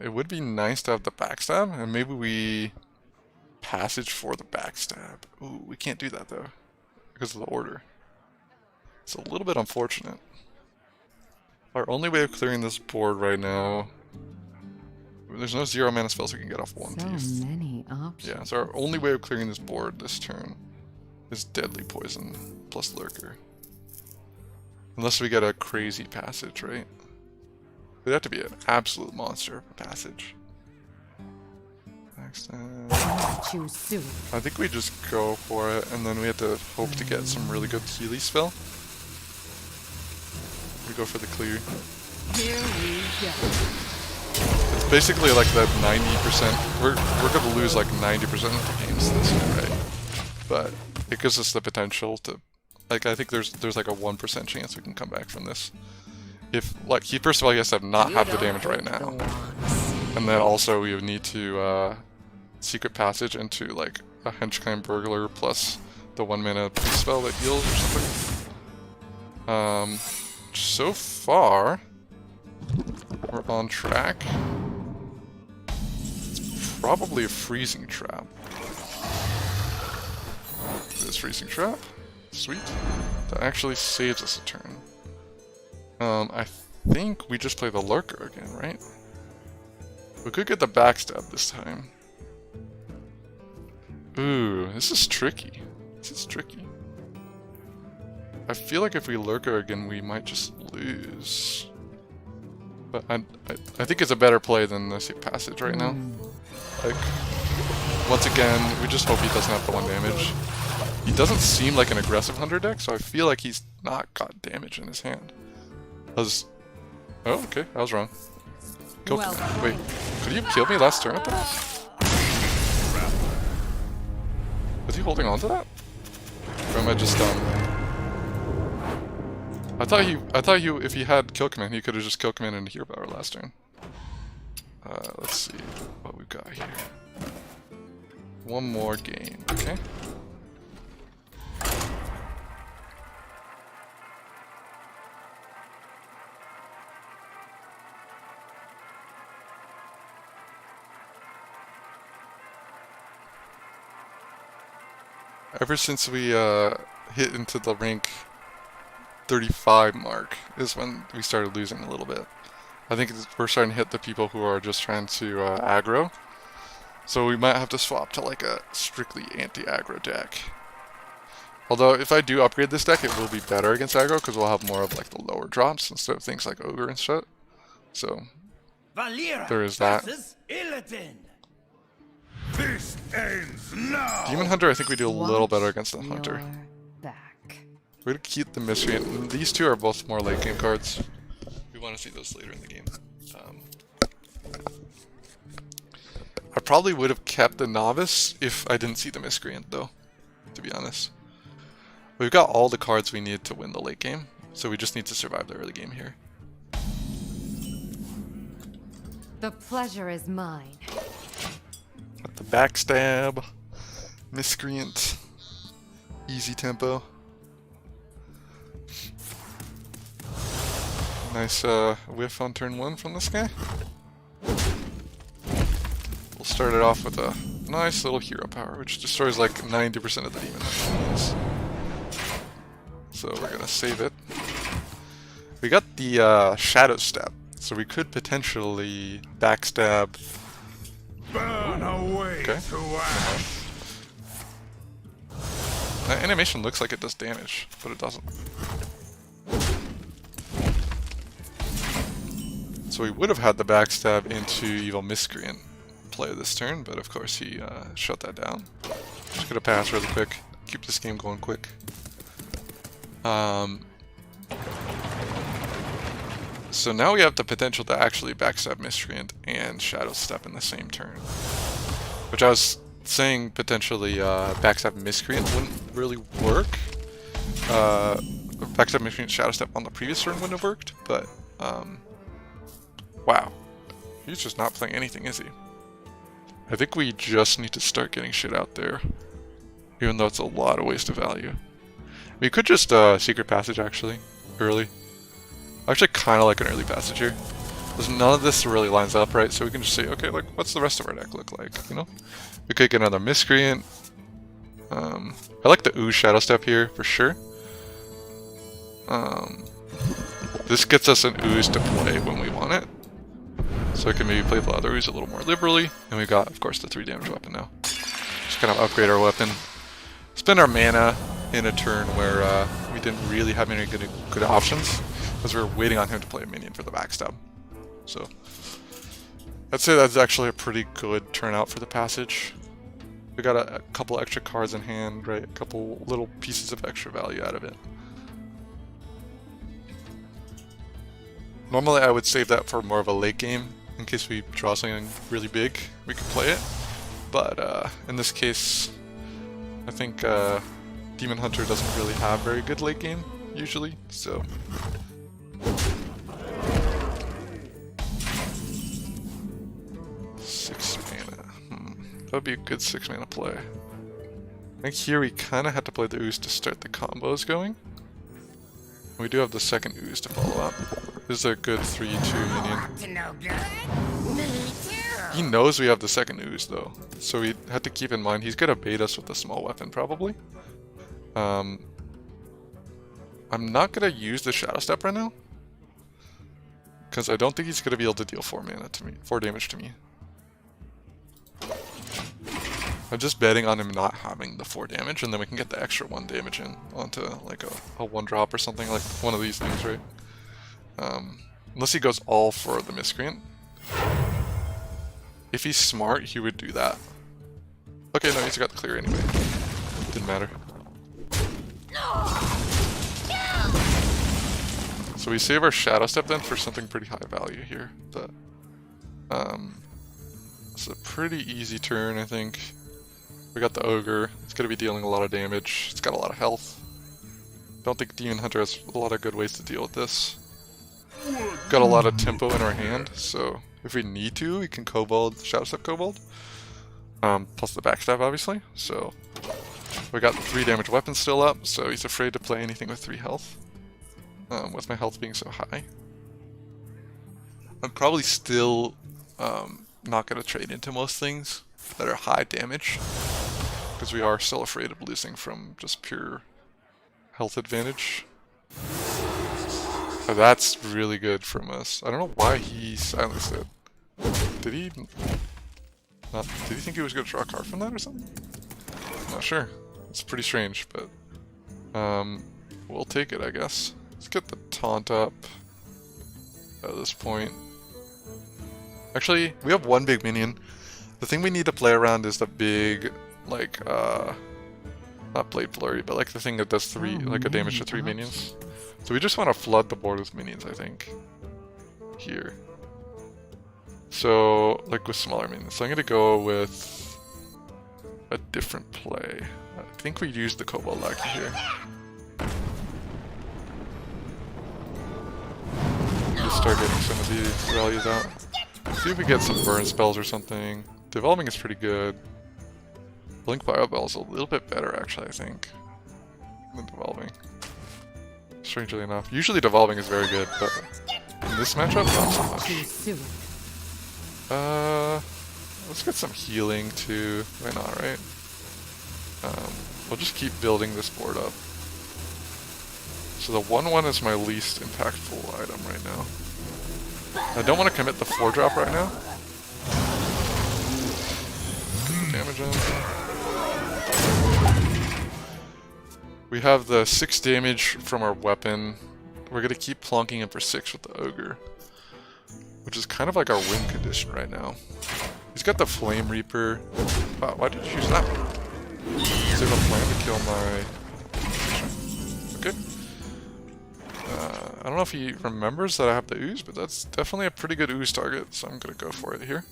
It would be nice to have the backstab, and maybe we passage for the backstab. Ooh, we can't do that though, because of the order. It's a little bit unfortunate. Our only way of clearing this board right now, there's no 0 mana spells we can get off one piece. So many options. Yeah, so our only way of clearing this board this turn is Deadly Poison plus Lurker. Unless we get a crazy passage, right? It'd have to be an absolute monster of a passage. Choose soon. I think we just go for it, and then we have to hope to get some really good Healy spell. We go for the clear. Here we go. It's basically like that 90%. We're gonna lose like 90% of the games this year, right? But it gives us the potential to, like, I think there's like a 1% chance we can come back from this. If, like, first of all, he has to not have the damage right now, and then also we would need to secret passage into like a Henchkind Burglar plus the 1 mana priest spell that heals or something. So far, we're on track. It's probably a freezing trap. This freezing trap, sweet. That actually saves us a turn. I think we just play the lurker again, right? We could get the backstab this time. Ooh, this is tricky. This is tricky. I feel like if we lurker again, we might just lose. But I think it's a better play than the safe passage right now. Like, once again, we just hope he doesn't have the 1 damage. He doesn't seem like an aggressive hunter deck, so I feel like he's not got damage in his hand. Oh, okay, I was wrong. Kill command. Wait, could you have killed me last turn with that? Was he holding on to that? Or am I just dumb? I thought he, if he had kill command, he could have just kill command into hero power last turn. Let's see what we've got here. 1 more game, okay? Ever since we hit into the rank 35 mark is when we started losing a little bit. I think we're starting to hit the people who are just trying to aggro. So we might have to swap to like a strictly anti-aggro deck. Although if I do upgrade this deck, it will be better against aggro because we'll have more of like the lower drops instead of things like Ogre and shit. So Valera there is that. versus Illidan. This ends now. Demon Hunter, I think we do a little better Watch against the Hunter. your back. We're gonna keep the Miscreant. These two are both more late game cards. We want to see those later in the game. I probably would have kept the Novice if I didn't see the Miscreant, though, to be honest. We've got all the cards we need to win the late game, so we just need to survive the early game here. The pleasure is mine. Got the Backstab, Miscreant, easy tempo. Nice whiff on turn 1 from this guy. We'll start it off with a nice little hero power, which destroys like 90% of the demons. So we're gonna save it. We got the Shadow Step, so we could potentially backstab. Burn away Okay. to ash. That animation looks like it does damage, but it doesn't. So we would have had the backstab into Evil Miscreant play this turn, but of course he shut that down. Just gonna pass really quick, keep this game going quick. So now we have the potential to actually backstab Miscreant and Shadow Step in the same turn. Which I was saying potentially backstab Miscreant wouldn't really work. Backstab Miscreant Shadow Step on the previous turn wouldn't have worked, but wow. He's just not playing anything, is he? I think we just need to start getting shit out there. Even though it's a lot of waste of value. We could just Secret Passage actually, early. I actually kind of like an early passage here. Because none of this really lines up, right? So we can just say, okay, like, what's the rest of our deck look like, you know? We could get another Miscreant. I like the Ooze Shadow Step here, for sure. This gets us an Ooze to play when we want it. So I can maybe play the other Ooze a little more liberally. And we got, of course, the 3 damage weapon now. Just kind of upgrade our weapon. Spend our mana in a turn where we didn't really have any good options. Because we were waiting on him to play a minion for the backstab. So I'd say that's actually a pretty good turnout for the passage. We got a couple extra cards in hand, right? A couple little pieces of extra value out of it. Normally I would save that for more of a late game, in case we draw something really big, we can play it. But in this case, I think Demon Hunter doesn't really have very good late game, usually, so... 6 mana. That would be a good 6 mana play. I think here we kind of had to play the Ooze to start the combos going. We do have the second Ooze to follow up. This is a good 3-2 minion. No good. He knows we have the second Ooze though, so we had to keep in mind he's gonna bait us with a small weapon probably. I'm not gonna use the Shadow Step right now, because I don't think he's gonna be able to deal 4 damage to me. I'm just betting on him not having the 4 damage, and then we can get the extra 1 damage in onto like a 1-drop or something, like one of these things, right? Unless he goes all for the Miscreant. If he's smart, he would do that. Okay, no, he's got the clear anyway. Didn't matter. So we save our Shadow Step then for something pretty high value here. But it's a pretty easy turn, I think. We got the Ogre. It's going to be dealing a lot of damage. It's got a lot of health. Don't think Demon Hunter has a lot of good ways to deal with this. Got a lot of tempo in our hand, so if we need to, we can Kobold, Shadow Step Kobold. Plus the backstab, obviously. So we got the 3 damage weapon still up, so he's afraid to play anything with 3 health. With my health being so high. I'm probably still not going to trade into most things that are high damage, because we are still afraid of losing from just pure health advantage. Oh, that's really good from us. I don't know why he silenced it. Did he? Not, did he think he was going to draw a card from that or something? Not sure. It's pretty strange, but we'll take it, I guess. Let's get the taunt up at this point. Actually, we have one big minion. The thing we need to play around is the big, like, not Blade Flurry, but like the thing that does three, like a damage to 3 minions. So we just want to flood the board with minions, I think. Here. So, like with smaller minions. So I'm going to go with a different play. I think we use the Cobalt Lackey here. Just start getting some of these values out. See if we get some burn spells or something. Developing is pretty good. Blink Fireball is a little bit better, actually, I think, than Devolving. Strangely enough. Usually Devolving is very good, but in this matchup, not so much. Too soon. Let's get some healing too. Why not, right? We'll just keep building this board up. So the 1/1 is my least impactful item right now. I don't want to commit the 4-drop right now. Damage in. We have the 6 damage from our weapon. We're gonna keep plonking him for 6 with the Ogre, which is kind of like our win condition right now. He's got the Flame Reaper. Wow, why did you choose that one? Is it a plan to kill my... Okay. I don't know if he remembers that I have the Ooze, but that's definitely a pretty good Ooze target, so I'm gonna go for it here.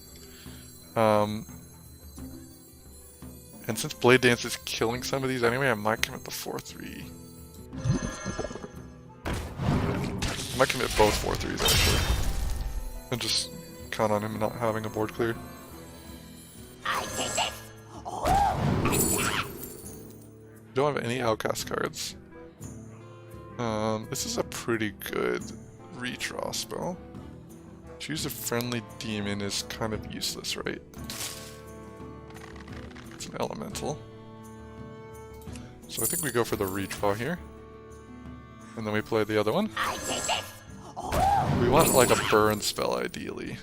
And since Blade Dance is killing some of these anyway, I might commit the 4-3. I might commit both 4-3s actually. And just count on him not having a board clear. Don't have any Outcast cards. This is a pretty good redraw spell. Choose a friendly demon is kind of useless, right? It's an elemental. So I think we go for the redraw here. And then we play the other one. We want like a burn spell ideally.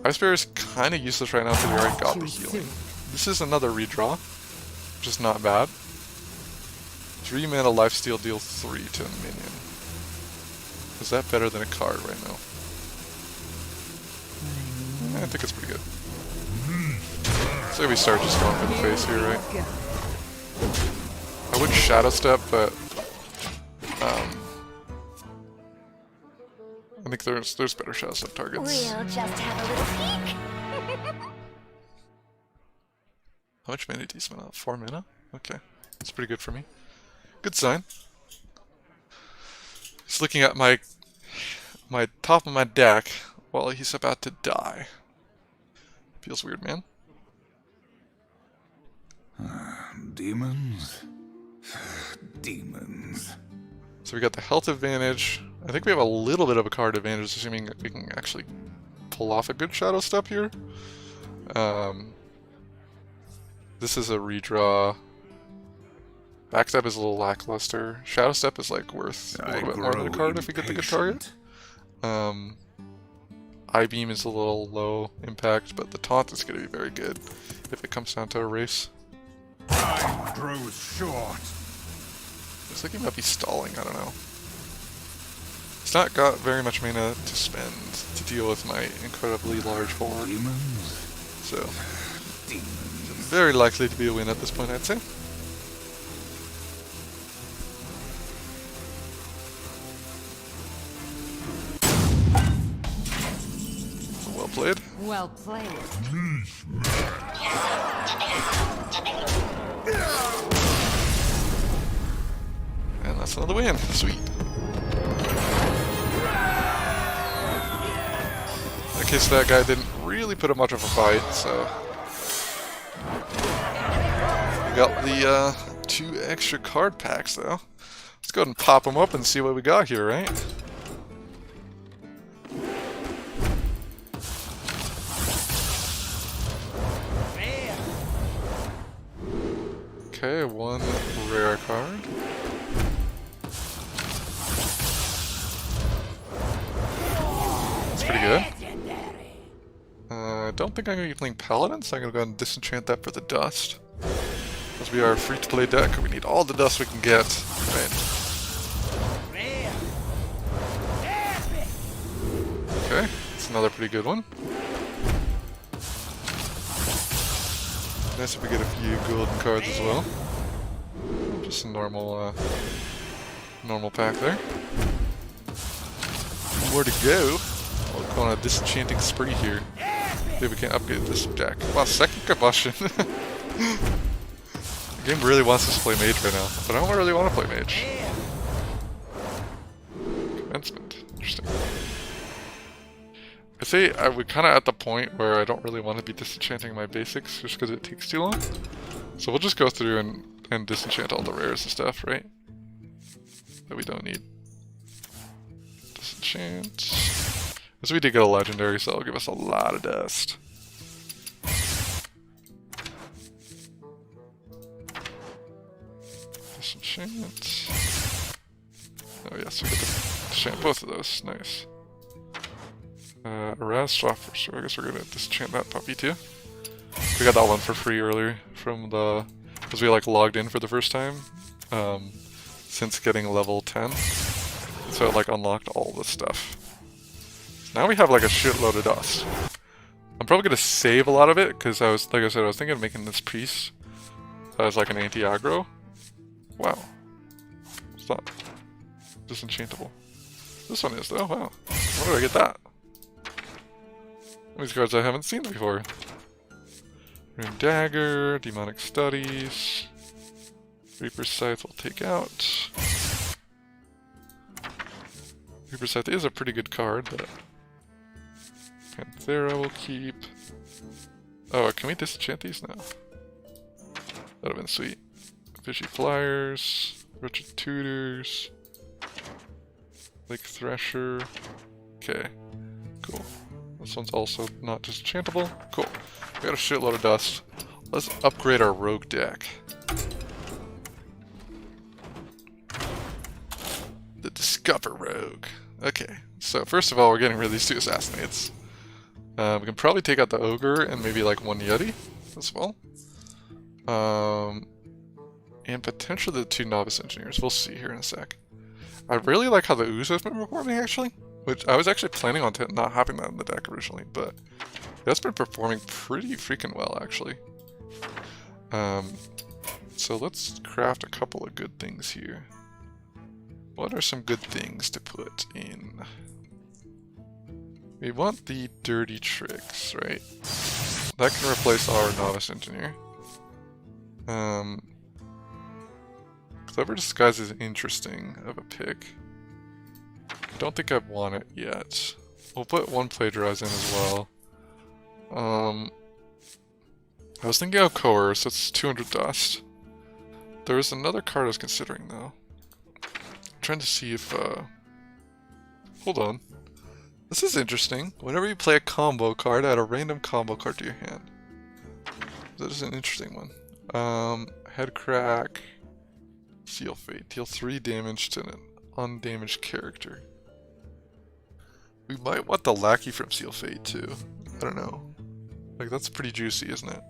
Ice Bear is kind of useless right now because we already got the healing. This is another redraw, which is not bad. 3 mana lifesteal deals 3 to a minion. Is that better than a card right now? I think it's pretty good. So we start just going for the face here, right? I would Shadow Step, but I think there's better Shadow Step targets. We'll just have a little peek. How much mana do you spend out? 4 mana? Okay. That's pretty good for me. Good sign. Just looking at my top of my deck while he's about to die. Feels weird, man. Demons? Demons. So we got the health advantage. I think we have a little bit of a card advantage, assuming we can actually pull off a good Shadow Step here. This is a redraw. Backstep is a little lackluster. Shadow Step is like worth a little bit more than a card if we get the good target. Eye Beam is a little low impact, but the Taunt is going to be very good if it comes down to a race. Time grows short. Looks like he might be stalling, I don't know. He's not got very much mana to spend to deal with my incredibly large board. Demons? So, Demons. very likely to be a win at this point, I'd say. Well played. Well played. And that's another win. Sweet. In case that guy didn't really put up much of a fight, so we got the 2 extra card packs though. Let's go ahead and pop them up and see what we got here, right? Okay, 1 rare card. That's pretty good. don't think I'm going to be playing Paladin, so I'm going to go ahead and disenchant that for the dust. As we are a free-to-play deck, we need all the dust we can get. Right. Okay, that's another pretty good one. Nice if we get a few golden cards as well. Just a normal, normal pack there. More to go. We'll go on a disenchanting spree here. Maybe we can upgrade this deck. Wow, second combustion. The game really wants us to play mage right now, but I don't really want to play mage. Commencement. Interesting. I'd say we're kind of at the point where I don't really want to be disenchanting my basics just because it takes too long. So we'll just go through and disenchant all the rares and stuff, right? That we don't need. Disenchant. As we did get a legendary, so it'll give us a lot of dust. Disenchant. Oh yes, we get to disenchant both of those. Nice. Razstoffer, so I guess we're gonna disenchant that puppy too. We got that one for free earlier from the... because we like logged in for the first time since getting level 10. So it like unlocked all this stuff. So now we have like a shitload of dust. I'm probably gonna save a lot of it because I was, like I said, I was thinking of making this piece as like an anti-aggro. Wow. It's not disenchantable. This one is though, wow. Where did I get that? These cards I haven't seen before. Rune Dagger, Demonic Studies, Reaper's Scythe we'll take out. Reaper's Scythe is a pretty good card, but Panthera we'll keep. Oh, can we disenchant these now? That'd have been sweet. Fishy Flyers, Wretched Tutors, Lake Thresher. Okay, cool. This one's also not disenchantable. Cool. We got a shitload of dust. Let's upgrade our rogue deck. The Discover Rogue. Okay, so first of all, we're getting rid of these two Assassinates. We can probably take out the Ogre and maybe like one Yeti as well. And potentially the two Novice Engineers. We'll see here in a sec. I really like how the Ooze has been performing actually. Which I was actually planning on not having that in the deck originally, but that's been performing pretty freaking well actually. So let's craft a couple of good things here. What are some good things to put in? We want the Dirty Tricks, right? That can replace our Novice Engineer. Clever Disguise is interesting of a pick. I don't think I want it yet. We'll put one Plagiarize in as well. I was thinking of Coerce, that's 200 dust. There was another card I was considering though. I'm trying to see if, hold on. This is interesting. Whenever you play a combo card, add a random combo card to your hand. That is an interesting one. Head Crack, Seal Fate. Deal 3 damage to an undamaged character. We might want the Lackey from Seal Fate too. I don't know. Like that's pretty juicy, isn't it?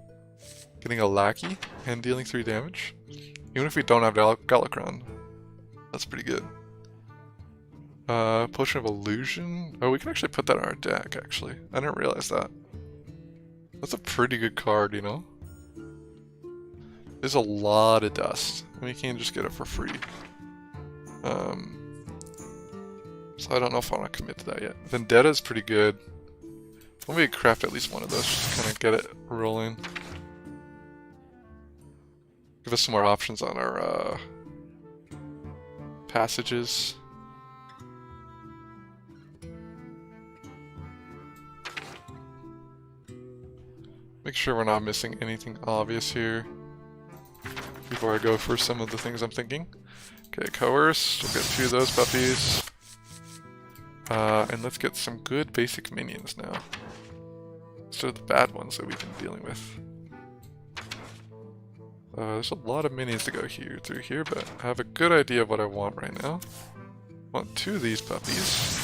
Getting a Lackey and dealing 3 damage. Even if we don't have Galakrond. That's pretty good. Potion of Illusion. Oh, we can actually put that in our deck actually. I didn't realize that. That's a pretty good card, you know? There's a lot of dust. And we can't just get it for free. So I don't know if I want to commit to that yet. Vendetta is pretty good. Let me craft at least one of those, just kind of get it rolling. Give us some more options on our passages. Make sure we're not missing anything obvious here before I go for some of the things I'm thinking. Okay, Coerce, we'll get 2 of those puppies. And let's get some good basic minions now. Instead of the bad ones that we've been dealing with. There's a lot of minions to go through here, but I have a good idea of what I want right now. I want 2 of these puppies.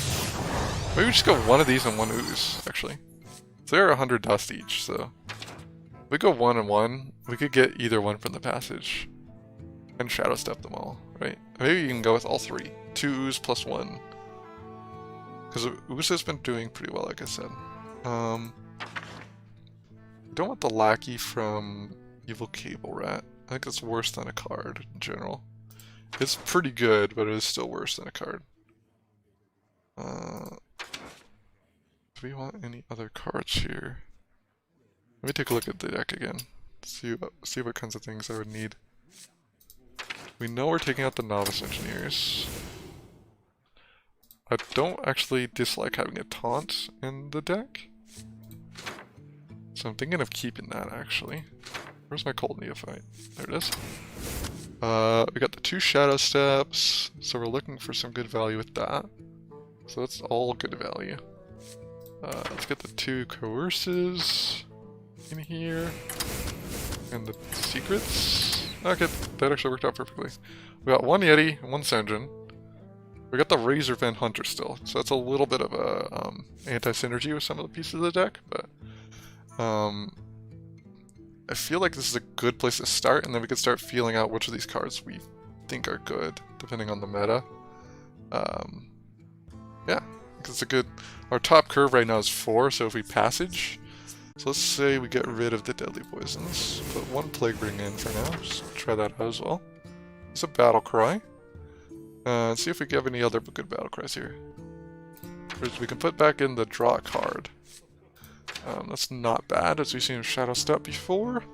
Maybe we just go 1 of these and 1 Ooze, actually. they're 100 dust each, so if we go 1 and 1, we could get either one from the passage and shadow step them all, right? Maybe you can go with all 3. 2 ooze plus 1. Because ooze has been doing pretty well, like I said. We don't want the lackey from Evil Cable Rat. I think it's worse than a card in general. It's pretty good, but it is still worse than a card. Do we want any other cards here? Let me take a look at the deck again. See what kinds of things I would need. We know we're taking out the Novice Engineers. I don't actually dislike having a taunt in the deck. So I'm thinking of keeping that actually. Where's my Cold Neophyte? There it is. We got the 2 Shadow Steps, so we're looking for some good value with that. So that's all good value. Let's get the 2 Coerces in here. And the Secrets. Okay, that actually worked out perfectly. We got 1 Yeti, 1 Senjin. We got the Razor Van Hunter still, so that's a little bit of a anti-synergy with some of the pieces of the deck, but I feel like this is a good place to start, and then we can start feeling out which of these cards we think are good, depending on the meta. Yeah, it's a good... Our top curve right now is 4, so if we passage... So let's say we get rid of the Deadly Poisons. Put 1 Plague Ring in for now, just try that out as well. It's a Battle Cry. Let's see if we have any other good Battle Cries here. First, we can put back in the Draw card. That's not bad, as we've seen Shadow Step before.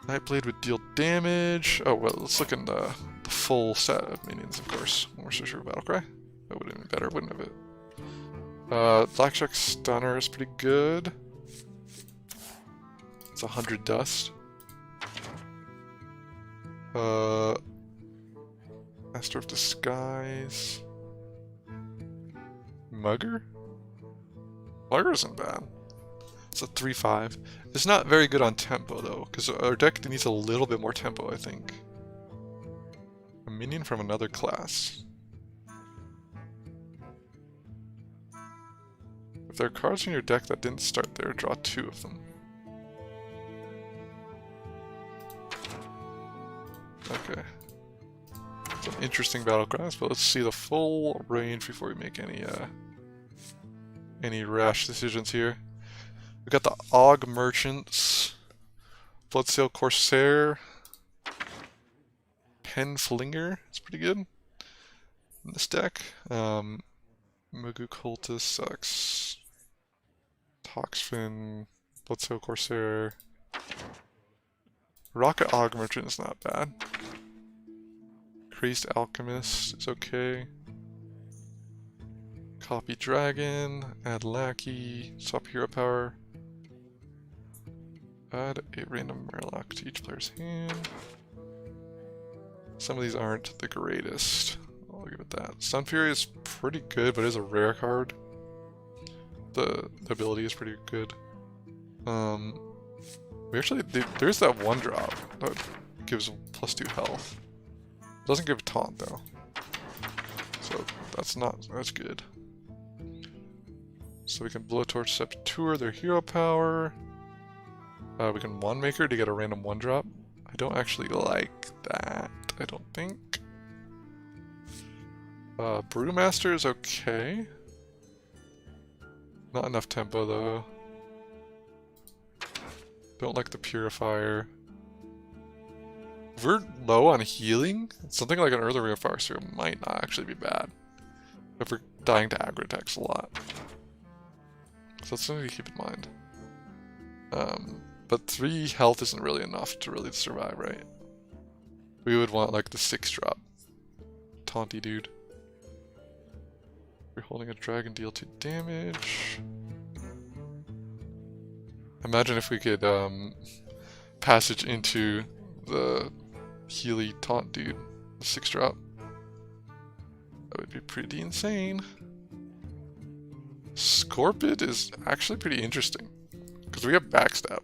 Nightblade would deal damage. Oh, well, let's look in the full set of minions, of course. More so sure Battlecry. That would have been better, wouldn't it? Blackjack Stunner is pretty good. It's 100 dust. Master of Disguise. Mugger? Mugger isn't bad. It's a 3/5. It's not very good on tempo though, because our deck needs a little bit more tempo, I think. A minion from another class. If there are cards in your deck that didn't start there, draw 2 of them. Okay. Some interesting battle cries, but let's see the full range before we make any rash decisions here. We got the Og Merchants, Bloodsail Corsair, Penflinger, it's pretty good in this deck. Mugu Cultist sucks. Toxfin, Bloodsail Corsair. Rocket Og Merchant is not bad. Crazed Alchemist is okay. Copy Dragon, add Lackey, swap hero power. Add a random Murloc to each player's hand. Some of these aren't the greatest. I'll give it that. Sun Fury is pretty good, but it is a rare card. The ability is pretty good. We actually, there's that 1 drop that gives +2 health. Doesn't give a taunt though. So that's good. So we can Blowtorch Saboteur, their hero power. We can Wand Maker to get a random 1 drop. I don't actually like that, I don't think. Brewmaster is okay. Not enough tempo though. Don't like the Purifier. If we're low on healing, something like an Earthen Farseer might not actually be bad. If we're dying to aggro attacks a lot. So that's something to keep in mind. But 3 health isn't really enough to really survive, right? We would want like the 6 drop. Taunty dude. We're holding a dragon, deal 2 damage. Imagine if we could passage into the Healy taunt dude, the 6 drop. That would be pretty insane. Scorpid is actually pretty interesting because we have backstab.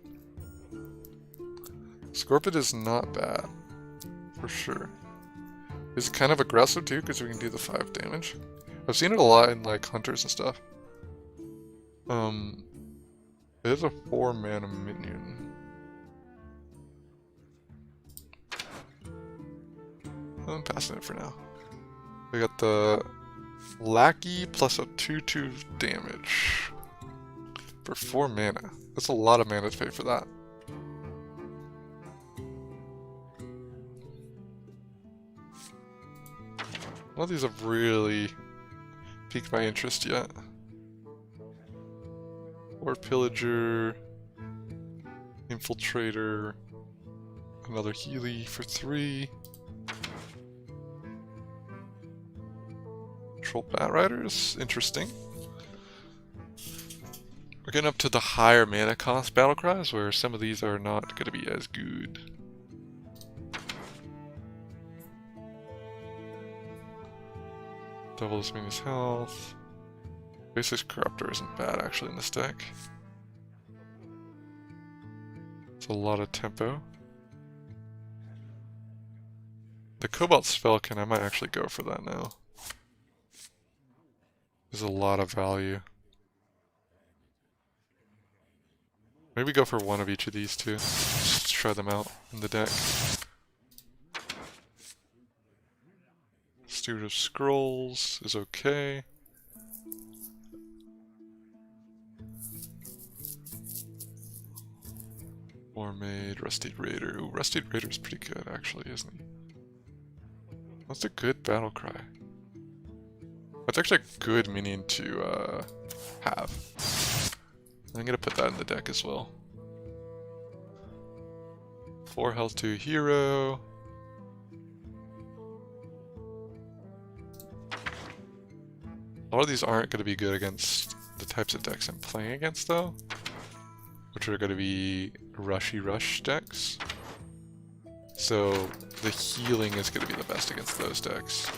Scorpid is not bad for sure. It's kind of aggressive too because we can do the 5 damage. I've seen it a lot in like hunters and stuff. It is a 4-mana minion. I'm passing it for now. We got the Lackey plus a 2/2 damage for 4 mana. That's a lot of mana to pay for that. None of these have really piqued my interest yet. Or Pillager, Infiltrator, another Healy for 3. Troll Batriders, interesting. We're getting up to the higher mana cost battlecries where some of these are not going to be as good. Double this mini's health. Basic Corruptor isn't bad actually in this deck. It's a lot of tempo. The Cobalt Spellkin, I might actually go for that now. There's a lot of value. Maybe go for one of each of these two. Just try them out in the deck. Steward of Scrolls is okay. Warmade, Rusty Raider. Ooh, Rusty Raider's pretty good actually, isn't he? That's a good battle cry. That's actually a good minion to have. I'm gonna put that in the deck as well. 4 health to hero. A lot of these aren't going to be good against the types of decks I'm playing against though, which are going to be rushy rush decks. So the healing is going to be the best against those decks.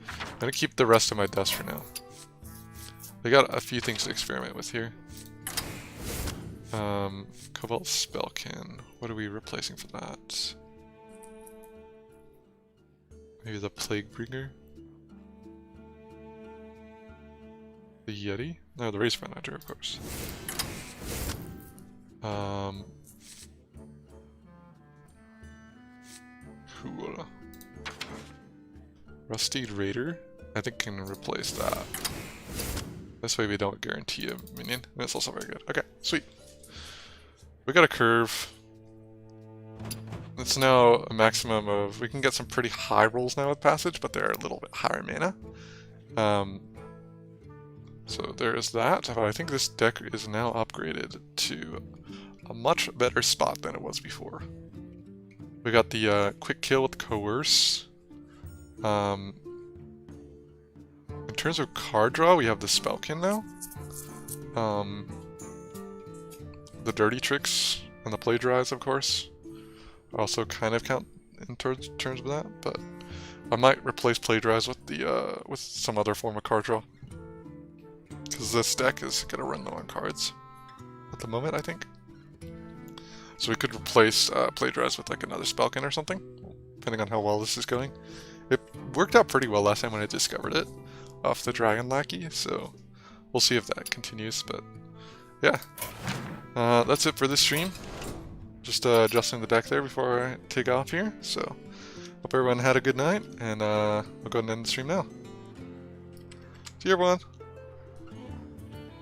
I'm going to keep the rest of my dust for now. They got a few things to experiment with here. Cobalt Spellkin. What are we replacing for that? Maybe the Plaguebringer? The Yeti? No, the Race Manager, of course. Cool. Rusty Raider? I think can replace that. This way we don't guarantee a minion. That's also very good. Okay, sweet. We got a curve. It's now a maximum of... We can get some pretty high rolls now with Passage, but they're a little bit higher mana. So there's that. But I think this deck is now upgraded to a much better spot than it was before. We got the quick kill with Coerce. In terms of card draw, we have the Spellkin now. The Dirty Tricks and the Plagiarize, of course, also kind of count in terms of that, but I might replace Plagiarize with the with some other form of card draw, because this deck is gonna run low on cards at the moment, I think. So we could replace Plagiarize with like another Spellkin or something, depending on how well this is going. It worked out pretty well last time when I discovered it off the Dragon Lackey, so we'll see if that continues, but yeah. That's it for this stream. Just adjusting the deck there before I take off here, so hope everyone had a good night, and we'll go ahead and end the stream now. See you everyone!